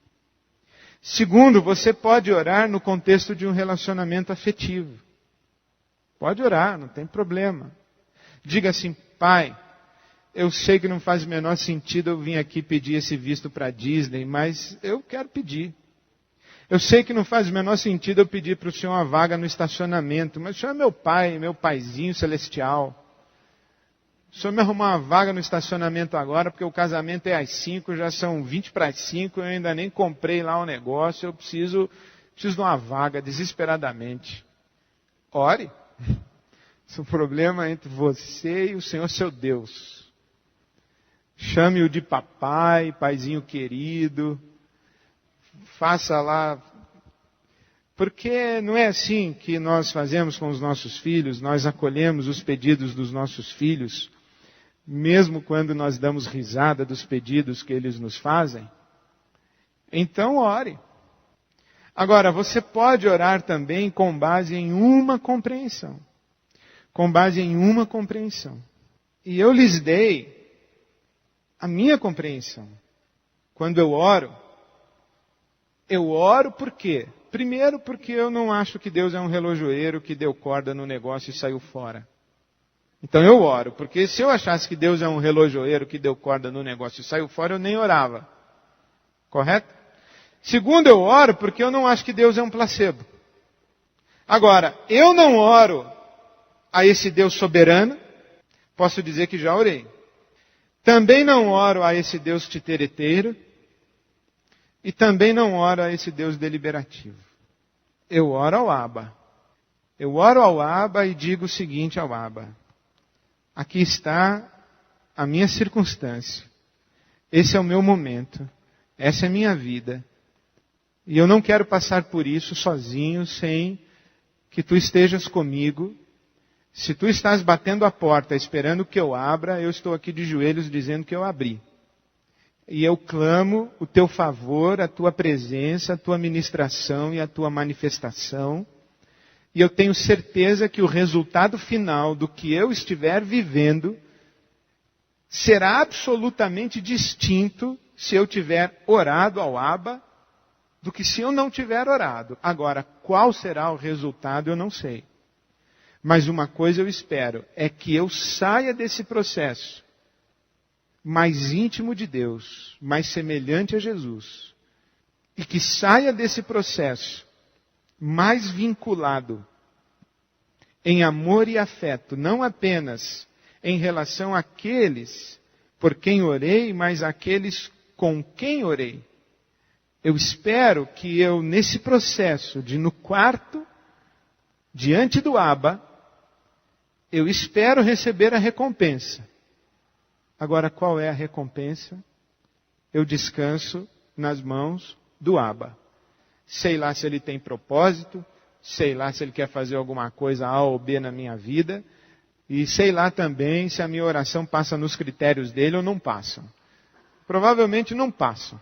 Segundo, você pode orar no contexto de um relacionamento afetivo. Pode orar, não tem problema. Diga assim, Pai, eu sei que não faz o menor sentido eu vir aqui pedir esse visto para a Disney, mas eu quero pedir. Eu sei que não faz o menor sentido eu pedir para o Senhor uma vaga no estacionamento, mas o Senhor é meu pai, meu paizinho celestial. O Senhor me arrumou uma vaga no estacionamento agora, porque o casamento é às 5, já são 20 para as 5, eu ainda nem comprei lá o negócio, eu preciso de uma vaga, desesperadamente. Ore. Esse é o problema entre você e o Senhor seu Deus. Chame-o de papai, paizinho querido. Faça lá. Porque não é assim que nós fazemos com os nossos filhos, nós acolhemos os pedidos dos nossos filhos, mesmo quando nós damos risada dos pedidos que eles nos fazem. Então ore. Agora, você pode orar também com base em uma compreensão. Com base em uma compreensão. E eu lhes dei a minha compreensão. Quando eu oro por quê? Primeiro porque eu não acho que Deus é um relojoeiro que deu corda no negócio e saiu fora. Então eu oro, porque se eu achasse que Deus é um relojoeiro que deu corda no negócio e saiu fora, eu nem orava. Correto? Segundo, eu oro porque eu não acho que Deus é um placebo. Agora, eu não oro a esse Deus soberano, posso dizer que já orei. Também não oro a esse Deus titereteiro. E também não oro a esse Deus deliberativo. Eu oro ao Abba. Eu oro ao Abba e digo o seguinte ao Abba. Aqui está a minha circunstância. Esse é o meu momento. Essa é a minha vida. E eu não quero passar por isso sozinho, sem que tu estejas comigo. Se tu estás batendo a porta esperando que eu abra, eu estou aqui de joelhos dizendo que eu abri. E eu clamo o teu favor, a tua presença, a tua ministração e a tua manifestação. E eu tenho certeza que o resultado final do que eu estiver vivendo será absolutamente distinto se eu tiver orado ao Abba do que se eu não tiver orado. Agora, qual será o resultado eu não sei. Mas uma coisa eu espero, é que eu saia desse processo mais íntimo de Deus, mais semelhante a Jesus, e que saia desse processo mais vinculado em amor e afeto, não apenas em relação àqueles por quem orei, mas àqueles com quem orei. Eu espero que eu, nesse processo de no quarto, diante do Abba, eu espero receber a recompensa. Agora, qual é a recompensa? Eu descanso nas mãos do Abba. Sei lá se ele tem propósito, sei lá se ele quer fazer alguma coisa A ou B na minha vida, e sei lá também se a minha oração passa nos critérios dele ou não passam. Provavelmente não passam.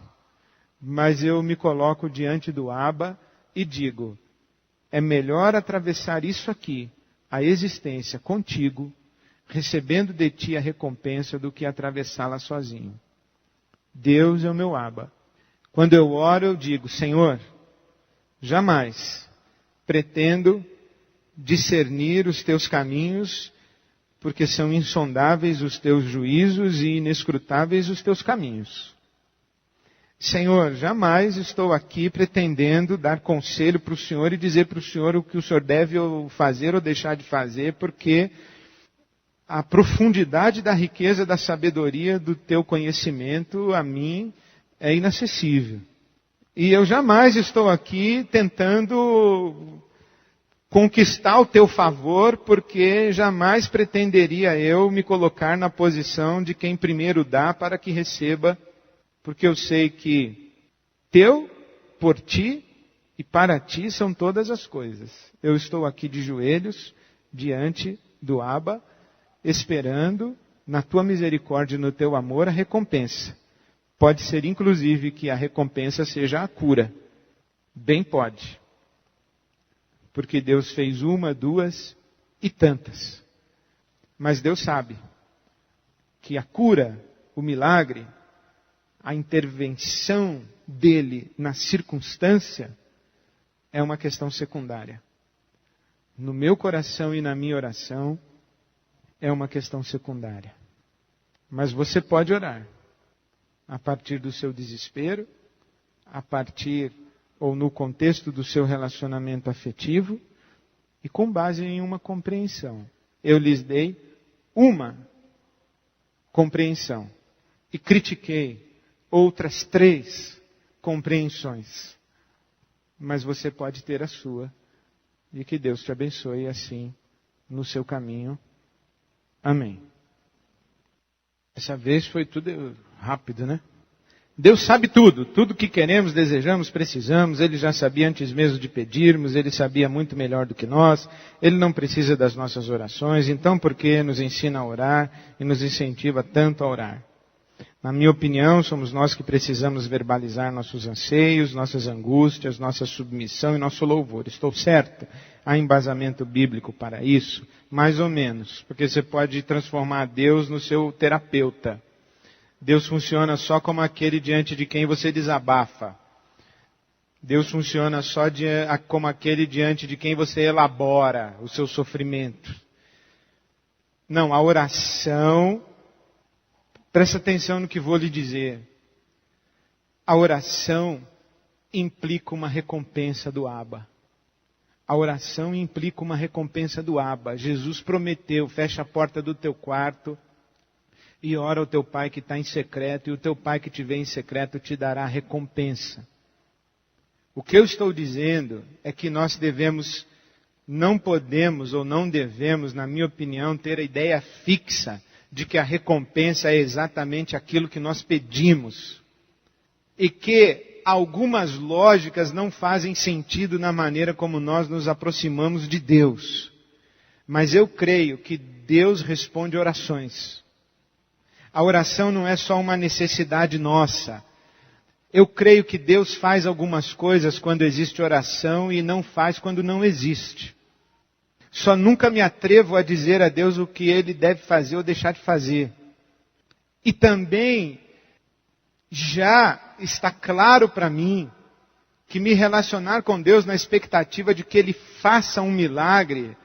Mas eu me coloco diante do Abba e digo, é melhor atravessar isso aqui, a existência contigo, recebendo de ti a recompensa do que atravessá-la sozinho. Deus é o meu Abba. Quando eu oro, eu digo, Senhor, jamais pretendo discernir os teus caminhos, porque são insondáveis os teus juízos e inescrutáveis os teus caminhos. Senhor, jamais estou aqui pretendendo dar conselho para o Senhor e dizer para o Senhor o que o Senhor deve fazer ou deixar de fazer, porque a profundidade da riqueza da sabedoria do teu conhecimento a mim é inacessível. E eu jamais estou aqui tentando conquistar o teu favor, porque jamais pretenderia eu me colocar na posição de quem primeiro dá para que receba, porque eu sei que teu, por ti e para ti são todas as coisas. Eu estou aqui de joelhos diante do Abba, esperando na tua misericórdia e no teu amor a recompensa. Pode ser inclusive que a recompensa seja a cura. Bem pode. Porque Deus fez uma, duas e tantas. Mas Deus sabe que a cura, o milagre, a intervenção dele na circunstância é uma questão secundária. No meu coração e na minha oração é uma questão secundária. Mas você pode orar a partir do seu desespero, a partir ou no contexto do seu relacionamento afetivo e com base em uma compreensão. Eu lhes dei uma compreensão e critiquei outras 3 compreensões. Mas você pode ter a sua. E que Deus te abençoe assim no seu caminho. Amém. Essa vez foi tudo rápido, né? Deus sabe tudo. Tudo que queremos, desejamos, precisamos. Ele já sabia antes mesmo de pedirmos. Ele sabia muito melhor do que nós. Ele não precisa das nossas orações. Então, por que nos ensina a orar e nos incentiva tanto a orar? Na minha opinião, somos nós que precisamos verbalizar nossos anseios, nossas angústias, nossa submissão e nosso louvor. Estou certo? Há embasamento bíblico para isso? Mais ou menos. Porque você pode transformar Deus no seu terapeuta. Deus funciona só como aquele diante de quem você desabafa. Deus funciona só como aquele diante de quem você elabora o seu sofrimento. Não, a oração... Presta atenção no que vou lhe dizer. A oração implica uma recompensa do Abba. A oração implica uma recompensa do Abba. Jesus prometeu, fecha a porta do teu quarto e ora ao teu pai que está em secreto, e o teu pai que te vê em secreto te dará recompensa. O que eu estou dizendo é que nós não podemos ou não devemos, na minha opinião, ter a ideia fixa de que a recompensa é exatamente aquilo que nós pedimos. E que algumas lógicas não fazem sentido na maneira como nós nos aproximamos de Deus. Mas eu creio que Deus responde orações. A oração não é só uma necessidade nossa. Eu creio que Deus faz algumas coisas quando existe oração e não faz quando não existe. Só nunca me atrevo a dizer a Deus o que Ele deve fazer ou deixar de fazer. E também já está claro para mim que me relacionar com Deus na expectativa de que Ele faça um milagre,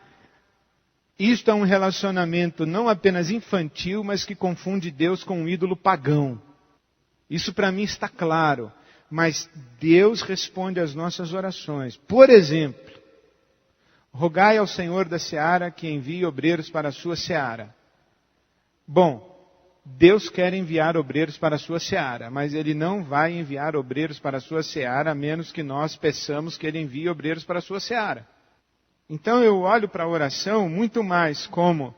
isto é um relacionamento não apenas infantil, mas que confunde Deus com um ídolo pagão. Isso para mim está claro. mas Deus responde às nossas orações. Por exemplo, rogai ao Senhor da seara que envie obreiros para a sua seara. Bom, Deus quer enviar obreiros para a sua seara, mas Ele não vai enviar obreiros para a sua seara, a menos que nós peçamos que Ele envie obreiros para a sua seara. Então eu olho para a oração muito mais como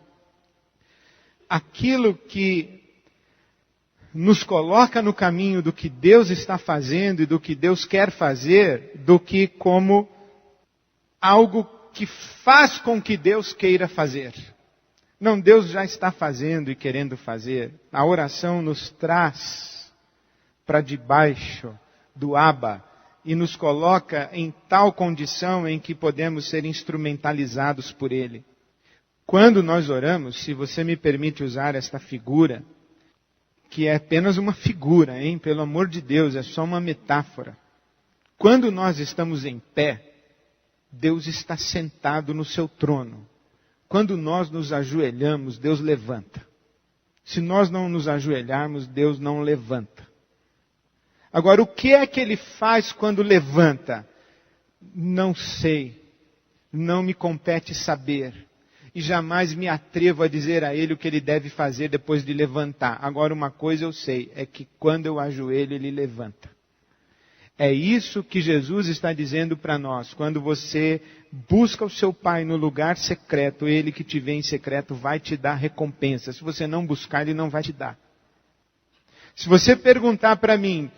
aquilo que nos coloca no caminho do que Deus está fazendo e do que Deus quer fazer, do que como algo que faz com que Deus queira fazer. Não, Deus já está fazendo e querendo fazer. A oração nos traz para debaixo do Abba e nos coloca em tal condição em que podemos ser instrumentalizados por Ele. Quando nós oramos, se você me permite usar esta figura, que é apenas uma figura, hein? Pelo amor de Deus, é só uma metáfora. Quando nós estamos em pé, Deus está sentado no seu trono. Quando nós nos ajoelhamos, Deus levanta. Se nós não nos ajoelharmos, Deus não levanta. Agora, o que é que Ele faz quando levanta? Não sei. Não me compete saber. E jamais me atrevo a dizer a Ele o que Ele deve fazer depois de levantar. Agora, uma coisa eu sei, é que quando eu ajoelho, Ele levanta. É isso que Jesus está dizendo para nós. Quando você busca o seu Pai no lugar secreto, Ele que te vê em secreto vai te dar recompensa. Se você não buscar, Ele não vai te dar. Se você perguntar para mim,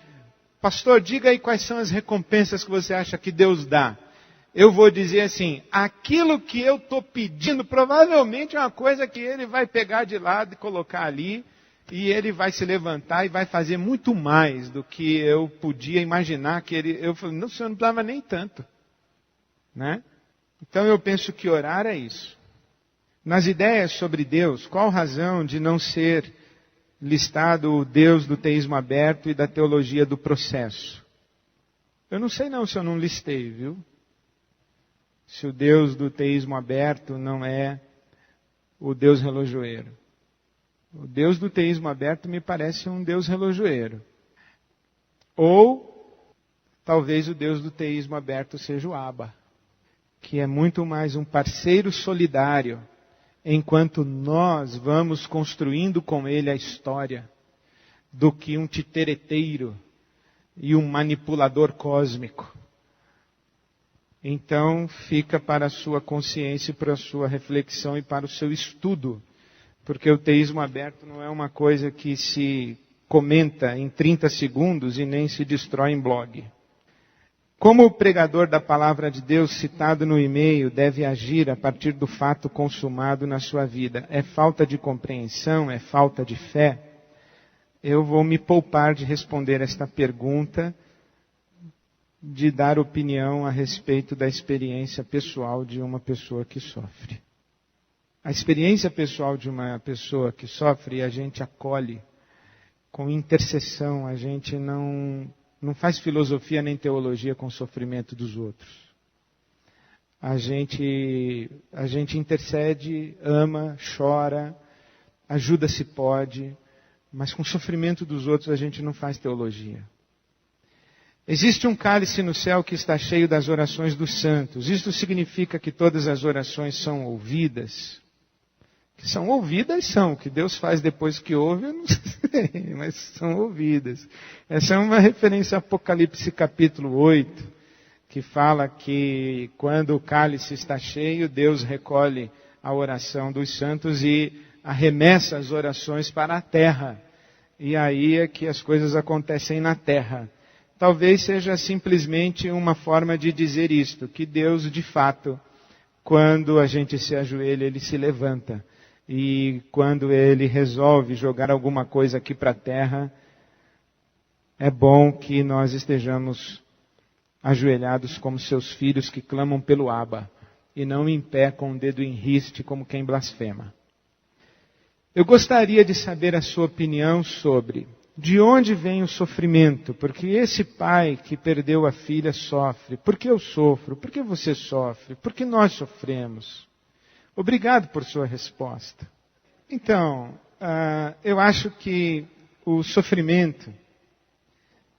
pastor, diga aí quais são as recompensas que você acha que Deus dá. Eu vou dizer assim, aquilo que eu estou pedindo provavelmente é uma coisa que Ele vai pegar de lado e colocar ali. E Ele vai se levantar e vai fazer muito mais do que eu podia imaginar que Ele... Eu falei, não, o Senhor não precisava nem tanto. Né? Então eu penso que orar é isso. Nas ideias sobre Deus, qual razão de não ser listado o Deus do teísmo aberto e da teologia do processo? Eu não sei não se eu não listei, viu? Se o Deus do teísmo aberto não é o Deus relojoeiro. O Deus do teísmo aberto me parece um Deus relojoeiro. Ou, talvez o Deus do teísmo aberto seja o Abba, que é muito mais um parceiro solidário, enquanto nós vamos construindo com Ele a história, do que um titereteiro e um manipulador cósmico. Então, fica para a sua consciência, para a sua reflexão e para o seu estudo. Porque o teísmo aberto não é uma coisa que se comenta em 30 segundos e nem se destrói em blog. Como o pregador da palavra de Deus citado no e-mail deve agir a partir do fato consumado na sua vida? É falta de compreensão? É falta de fé? Eu vou me poupar de responder esta pergunta, de dar opinião a respeito da experiência pessoal de uma pessoa que sofre. A experiência pessoal de uma pessoa que sofre, a gente acolhe com intercessão, a gente não faz filosofia nem teologia com o sofrimento dos outros. A gente intercede, ama, chora, ajuda se pode, mas com o sofrimento dos outros a gente não faz teologia. Existe um cálice no céu que está cheio das orações dos santos. Isto significa que todas as orações são ouvidas? Que são ouvidas, são. O que Deus faz depois que ouve, eu não sei, mas são ouvidas. Essa é uma referência a Apocalipse capítulo 8, que fala que quando o cálice está cheio, Deus recolhe a oração dos santos e arremessa as orações para a terra. E aí é que as coisas acontecem na terra. Talvez seja simplesmente uma forma de dizer isto, que Deus, de fato, quando a gente se ajoelha, Ele se levanta. E quando Ele resolve jogar alguma coisa aqui para a terra, é bom que nós estejamos ajoelhados como seus filhos que clamam pelo Abba, e não em pé com o dedo em riste como quem blasfema. Eu gostaria de saber a sua opinião sobre de onde vem o sofrimento, porque esse pai que perdeu a filha sofre. Por que eu sofro? Por que você sofre? Por que nós sofremos? Obrigado por sua resposta. Então, eu acho que o sofrimento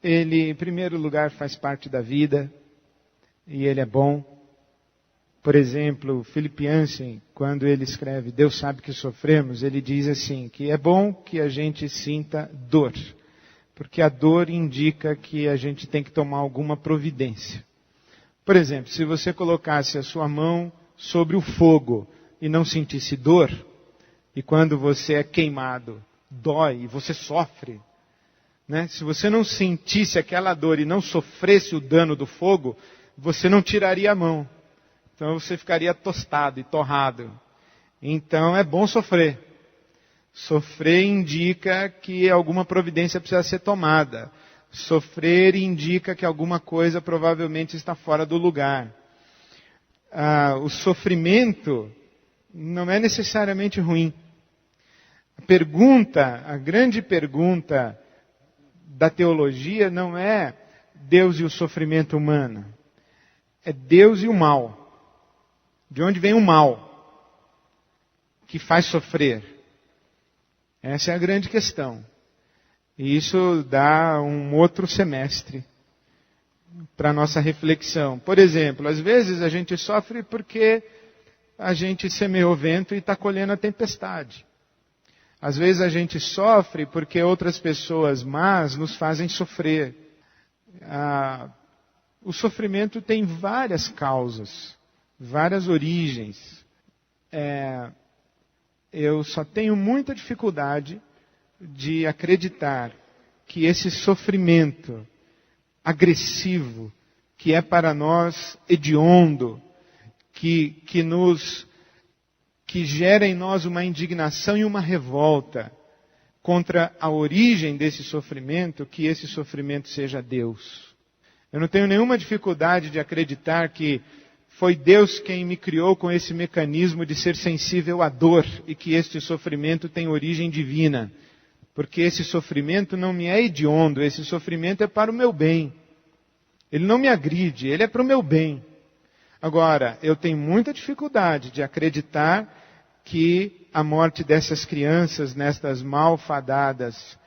ele, em primeiro lugar, faz parte da vida, e ele é bom. Por exemplo, Philip Yancey, quando ele escreve Deus sabe que sofremos, ele diz assim, que é bom que a gente sinta dor, porque a dor indica que a gente tem que tomar alguma providência. Por exemplo, se você colocasse a sua mão sobre o fogo e não sentisse dor, e quando você é queimado, dói e você sofre, né? Se você não sentisse aquela dor e não sofresse o dano do fogo, você não tiraria a mão. Então você ficaria tostado e torrado. Então é bom sofrer. Sofrer indica que alguma providência precisa ser tomada. Sofrer indica que alguma coisa provavelmente está fora do lugar. O sofrimento não é necessariamente ruim. A grande pergunta da teologia não é Deus e o sofrimento humano. É Deus e o mal. De onde vem o mal que faz sofrer? Essa é a grande questão. E isso dá um outro semestre para a nossa reflexão. Por exemplo, às vezes a gente sofre porque a gente semeou vento e está colhendo a tempestade. Às vezes a gente sofre porque outras pessoas más nos fazem sofrer. O sofrimento tem várias causas, várias origens. Eu só tenho muita dificuldade de acreditar que esse sofrimento agressivo, que é para nós hediondo, que gera em nós uma indignação e uma revolta contra a origem desse sofrimento, que esse sofrimento seja Deus. Eu não tenho nenhuma dificuldade de acreditar que foi Deus quem me criou com esse mecanismo de ser sensível à dor e que este sofrimento tem origem divina. Porque esse sofrimento não me é hediondo, esse sofrimento é para o meu bem. Ele não me agride, ele é para o meu bem. Agora, eu tenho muita dificuldade de acreditar que a morte dessas crianças nestas malfadadas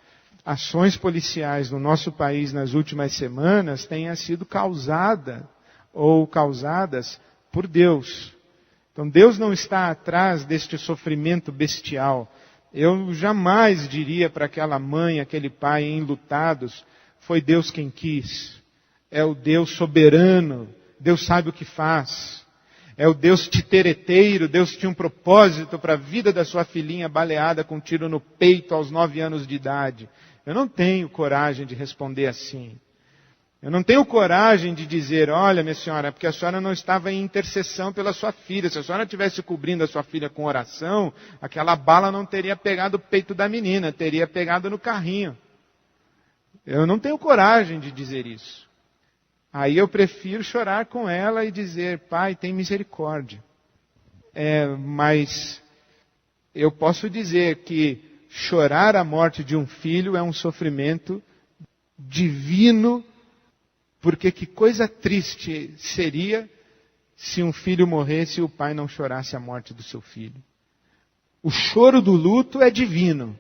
ações policiais no nosso país nas últimas semanas tenha sido causada ou causadas por Deus. Então Deus não está atrás deste sofrimento bestial. Eu jamais diria para aquela mãe, aquele pai enlutados, foi Deus quem quis. É o Deus soberano, Deus sabe o que faz. É o Deus titereteiro, Deus tinha um propósito para a vida da sua filhinha baleada com um tiro no peito aos 9 anos de idade. Eu não tenho coragem de responder assim. Eu não tenho coragem de dizer, olha minha senhora, porque a senhora não estava em intercessão pela sua filha. Se a senhora estivesse cobrindo a sua filha com oração, aquela bala não teria pegado o peito da menina, teria pegado no carrinho. Eu não tenho coragem de dizer isso. Aí eu prefiro chorar com ela e dizer, pai, tem misericórdia. Mas eu posso dizer que chorar a morte de um filho é um sofrimento divino, porque que coisa triste seria se um filho morresse e o pai não chorasse a morte do seu filho. O choro do luto é divino.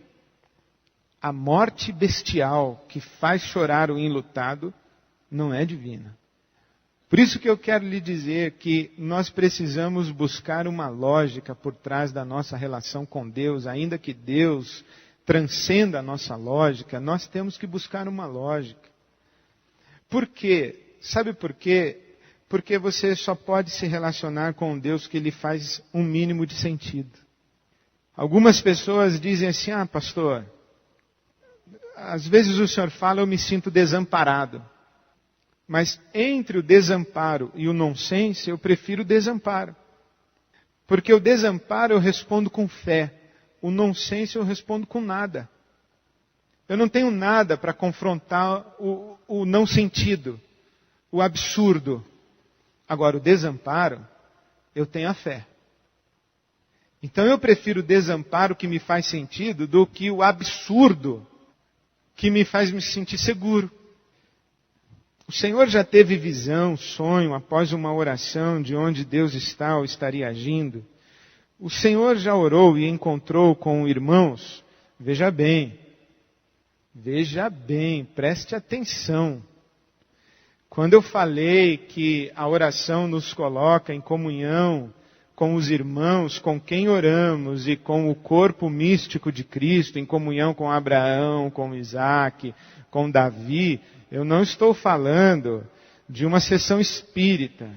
A morte bestial que faz chorar o enlutado não é divina. Por isso que eu quero lhe dizer que nós precisamos buscar uma lógica por trás da nossa relação com Deus, ainda que Deus transcenda a nossa lógica, nós temos que buscar uma lógica. Por quê? Sabe por quê? Porque você só pode se relacionar com um Deus que lhe faz um mínimo de sentido. Algumas pessoas dizem assim, pastor, às vezes o senhor fala, eu me sinto desamparado. Mas entre o desamparo e o nonsense, eu prefiro o desamparo. Porque o desamparo eu respondo com fé. O nonsense eu respondo com nada. Eu não tenho nada para confrontar o não sentido, o absurdo. Agora, o desamparo, eu tenho a fé. Então eu prefiro o desamparo que me faz sentido do que o absurdo que me faz me sentir seguro. O Senhor já teve visão, sonho, após uma oração de onde Deus está ou estaria agindo. O Senhor já orou e encontrou com irmãos. Veja bem, Veja bem, preste atenção. Quando eu falei que a oração nos coloca em comunhão com os irmãos com quem oramos e com o corpo místico de Cristo, em comunhão com Abraão, com Isaac, com Davi, eu não estou falando de uma sessão espírita.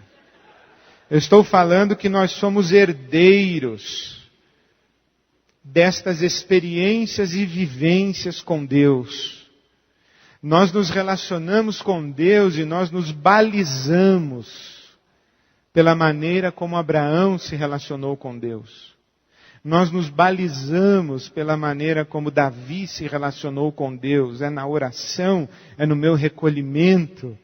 Eu estou falando que nós somos herdeiros destas experiências e vivências com Deus. Nós nos relacionamos com Deus e nós nos balizamos pela maneira como Abraão se relacionou com Deus. Nós nos balizamos pela maneira como Davi se relacionou com Deus. É na oração, é no meu recolhimento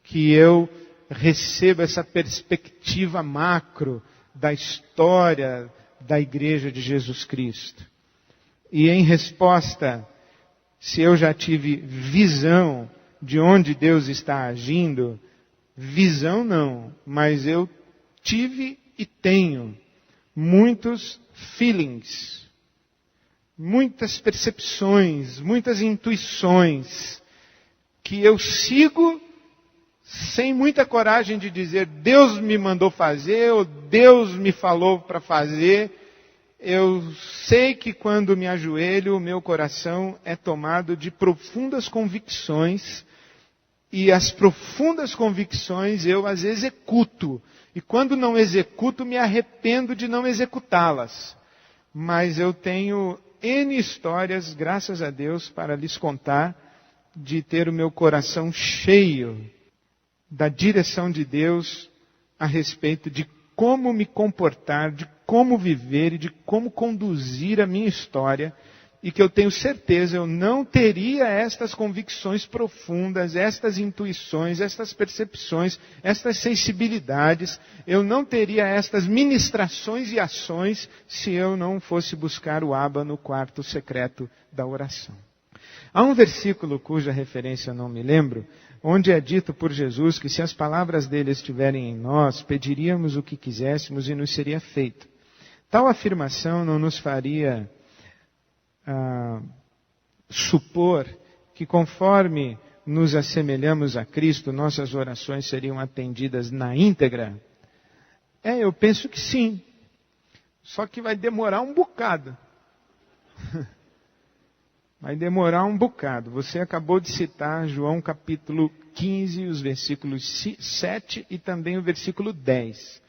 que eu recebo essa perspectiva macro da história da Igreja de Jesus Cristo. E em resposta, se eu já tive visão de onde Deus está agindo, visão não, mas eu tive e tenho muitos feelings, muitas percepções, muitas intuições, que eu sigo sem muita coragem de dizer, Deus me mandou fazer, ou Deus me falou para fazer. Eu sei que quando me ajoelho, o meu coração é tomado de profundas convicções, e as profundas convicções eu as executo. E quando não executo, me arrependo de não executá-las. Mas eu tenho N histórias, graças a Deus, para lhes contar, de ter o meu coração cheio da direção de Deus a respeito de como me comportar, de como viver e de como conduzir a minha história, e que eu tenho certeza eu não teria estas convicções profundas, estas intuições, estas percepções, estas sensibilidades, eu não teria estas ministrações e ações se eu não fosse buscar o Abba no quarto secreto da oração. Há um versículo cuja referência eu não me lembro, onde é dito por Jesus que se as palavras dele estiverem em nós, pediríamos o que quiséssemos e nos seria feito. Tal afirmação não nos faria supor que conforme nos assemelhamos a Cristo, nossas orações seriam atendidas na íntegra? Eu penso que sim. Só que vai demorar um bocado. Vai demorar um bocado. Você acabou de citar João capítulo 15, os versículos 7 e também o versículo 10.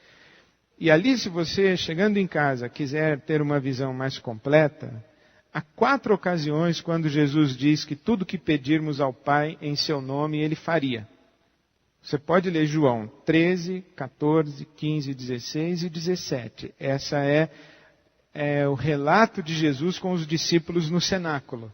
E ali, se você, chegando em casa, quiser ter uma visão mais completa, há 4 ocasiões quando Jesus diz que tudo que pedirmos ao Pai em seu nome, Ele faria. Você pode ler João 13, 14, 15, 16 e 17. Essa é o relato de Jesus com os discípulos no cenáculo.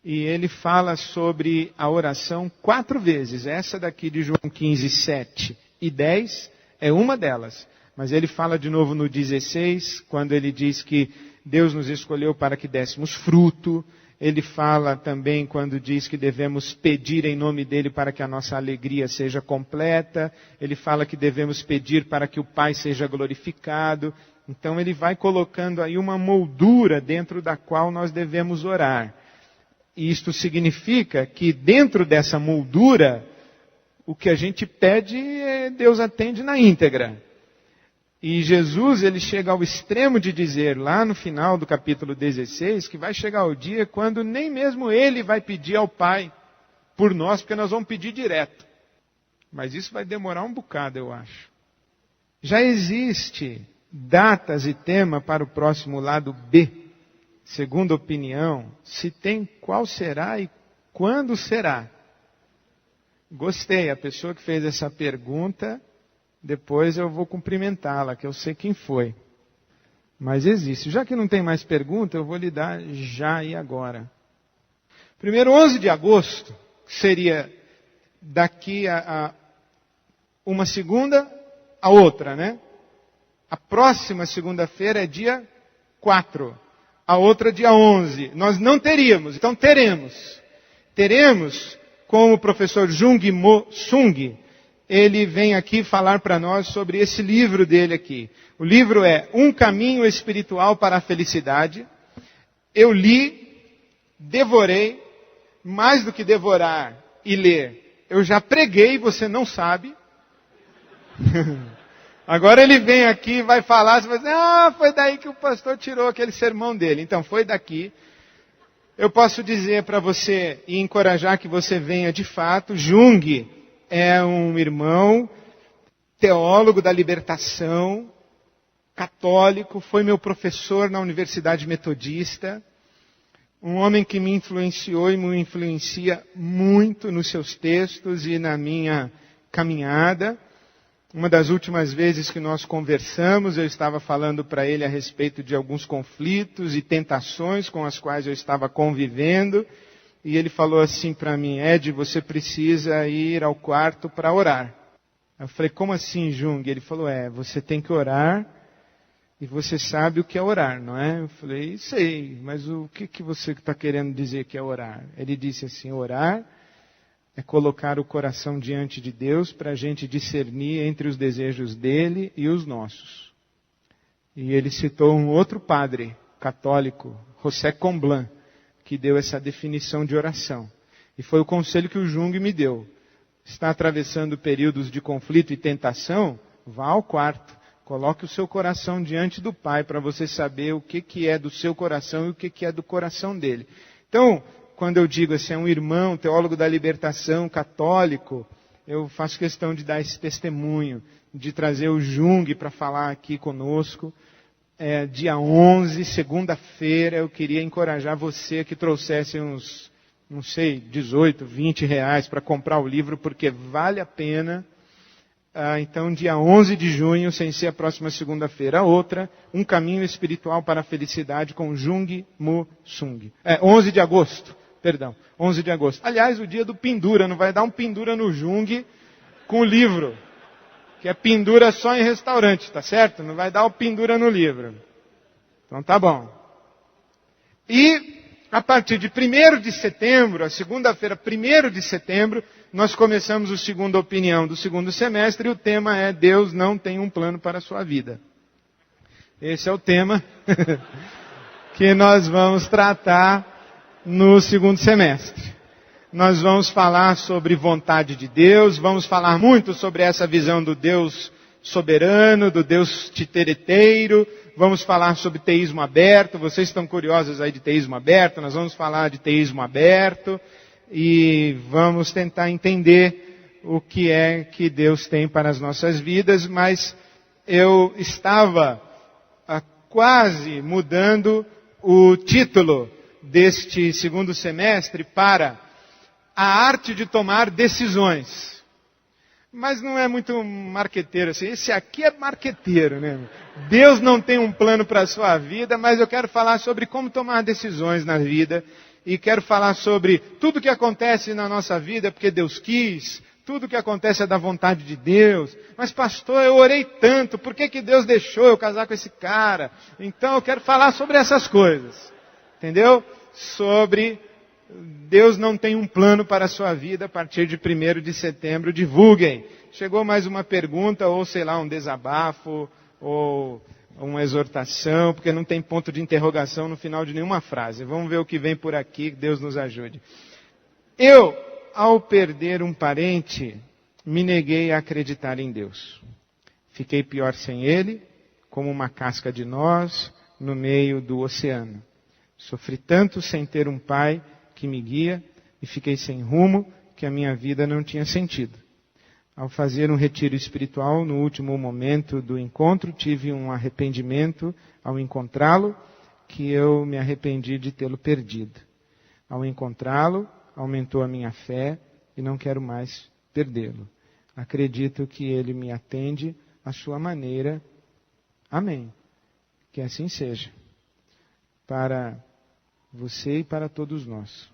E ele fala sobre a oração 4 vezes. Essa daqui de João 15, 7 e 10 é uma delas. Mas ele fala de novo no 16, quando ele diz que Deus nos escolheu para que dessemos fruto. Ele fala também quando diz que devemos pedir em nome dele para que a nossa alegria seja completa. Ele fala que devemos pedir para que o Pai seja glorificado. Então ele vai colocando aí uma moldura dentro da qual nós devemos orar. E isto significa que dentro dessa moldura, o que a gente pede, Deus atende na íntegra. E Jesus, ele chega ao extremo de dizer, lá no final do capítulo 16, que vai chegar o dia quando nem mesmo ele vai pedir ao Pai por nós, porque nós vamos pedir direto. Mas isso vai demorar um bocado, eu acho. Já existe datas e tema para o próximo lado B. Segunda opinião, se tem, qual será e quando será? Gostei, a pessoa que fez essa pergunta, depois eu vou cumprimentá-la, que eu sei quem foi. Mas existe. Já que não tem mais pergunta, eu vou lhe dar já e agora. Primeiro, 11 de agosto, seria daqui a uma segunda a outra, né? A próxima segunda-feira é dia 4. A outra dia 11. Nós não teríamos, então teremos. Teremos, como o professor Jung Mo Sung, ele vem aqui falar para nós sobre esse livro dele aqui. O livro é Um Caminho Espiritual para a Felicidade. Eu li, devorei, mais do que devorar e ler, eu já preguei, você não sabe. Agora ele vem aqui e vai falar, você vai dizer, foi daí que o pastor tirou aquele sermão dele. Então, foi daqui. Eu posso dizer para você e encorajar que você venha de fato. Jung é um irmão, teólogo da libertação, católico, foi meu professor na Universidade Metodista, um homem que me influenciou e me influencia muito nos seus textos e na minha caminhada. Uma das últimas vezes que nós conversamos, eu estava falando para ele a respeito de alguns conflitos e tentações com as quais eu estava convivendo. E ele falou assim para mim, Ed, você precisa ir ao quarto para orar. Eu falei, como assim, Jung? Ele falou, você tem que orar e você sabe o que é orar, não é? Eu falei, sei, mas o que você está querendo dizer que é orar? Ele disse assim, orar é colocar o coração diante de Deus para a gente discernir entre os desejos dele e os nossos. E ele citou um outro padre católico, José Comblan, que deu essa definição de oração. E foi o conselho que o Jung me deu. Está atravessando períodos de conflito e tentação? Vá ao quarto. Coloque o seu coração diante do Pai para você saber o que é do seu coração e o que é do coração dele. Então, quando eu digo assim, é um irmão, teólogo da libertação, católico, eu faço questão de dar esse testemunho, de trazer o Jung para falar aqui conosco. Dia 11, segunda-feira, eu queria encorajar você que trouxesse uns, 18, 20 reais para comprar o livro, porque vale a pena. Então, dia 11 de junho, sem ser a próxima segunda-feira. A outra, Um Caminho Espiritual para a Felicidade, com Jung Moo Sung. 11 de agosto. 11 de agosto. Aliás, o dia do pendura, não vai dar um pendura no Jung com o livro. Que é pendura só em restaurante, tá certo? Não vai dar o pendura no livro. Então tá bom. E a partir de 1º de setembro, a segunda-feira, 1º de setembro, nós começamos o Segunda Opinião do segundo semestre e o tema é Deus não tem um plano para a sua vida. Esse é o tema que nós vamos tratar no segundo semestre. Nós vamos falar sobre vontade de Deus, vamos falar muito sobre essa visão do Deus soberano, do Deus titereteiro, vamos falar sobre teísmo aberto. Vocês estão curiosos aí de teísmo aberto? Nós vamos falar de teísmo aberto e vamos tentar entender o que é que Deus tem para as nossas vidas, mas eu estava quase mudando o título deste segundo semestre para A Arte de Tomar Decisões. Mas não é muito marqueteiro assim. Esse aqui é marqueteiro, né? Deus não tem um plano para a sua vida, mas eu quero falar sobre como tomar decisões na vida. E quero falar sobre tudo que acontece na nossa vida, porque Deus quis. Tudo que acontece é da vontade de Deus. Mas pastor, eu orei tanto, por que Deus deixou eu casar com esse cara? Então eu quero falar sobre essas coisas. Entendeu? Sobre Deus não tem um plano para a sua vida a partir de 1º de setembro. Divulguem. Chegou mais uma pergunta, ou sei lá, um desabafo, ou uma exortação, porque não tem ponto de interrogação no final de nenhuma frase. Vamos ver o que vem por aqui, que Deus nos ajude. Eu, ao perder um parente, me neguei a acreditar em Deus. Fiquei pior sem ele, como uma casca de noz no meio do oceano. Sofri tanto sem ter um pai que me guia e fiquei sem rumo que a minha vida não tinha sentido. Ao fazer um retiro espiritual, no último momento do encontro, tive um arrependimento ao encontrá-lo, que eu me arrependi de tê-lo perdido. Ao encontrá-lo, aumentou a minha fé e não quero mais perdê-lo. Acredito que ele me atende à sua maneira. Amém. Que assim seja. Para você e para todos nós.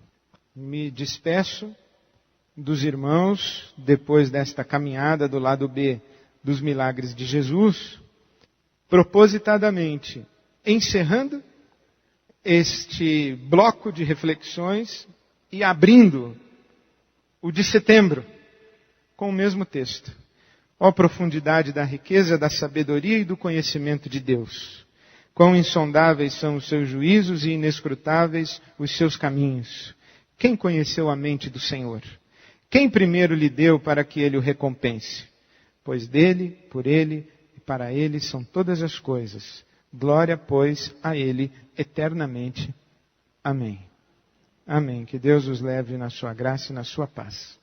Me despeço dos irmãos, depois desta caminhada do lado B dos milagres de Jesus, propositadamente encerrando este bloco de reflexões e abrindo o de setembro com o mesmo texto. Ó profundidade da riqueza, da sabedoria e do conhecimento de Deus! Quão insondáveis são os seus juízos e inescrutáveis os seus caminhos! Quem conheceu a mente do Senhor? Quem primeiro lhe deu para que ele o recompense? Pois dele, por ele e para ele são todas as coisas. Glória, pois, a ele eternamente. Amém. Amém. Que Deus os leve na sua graça e na sua paz.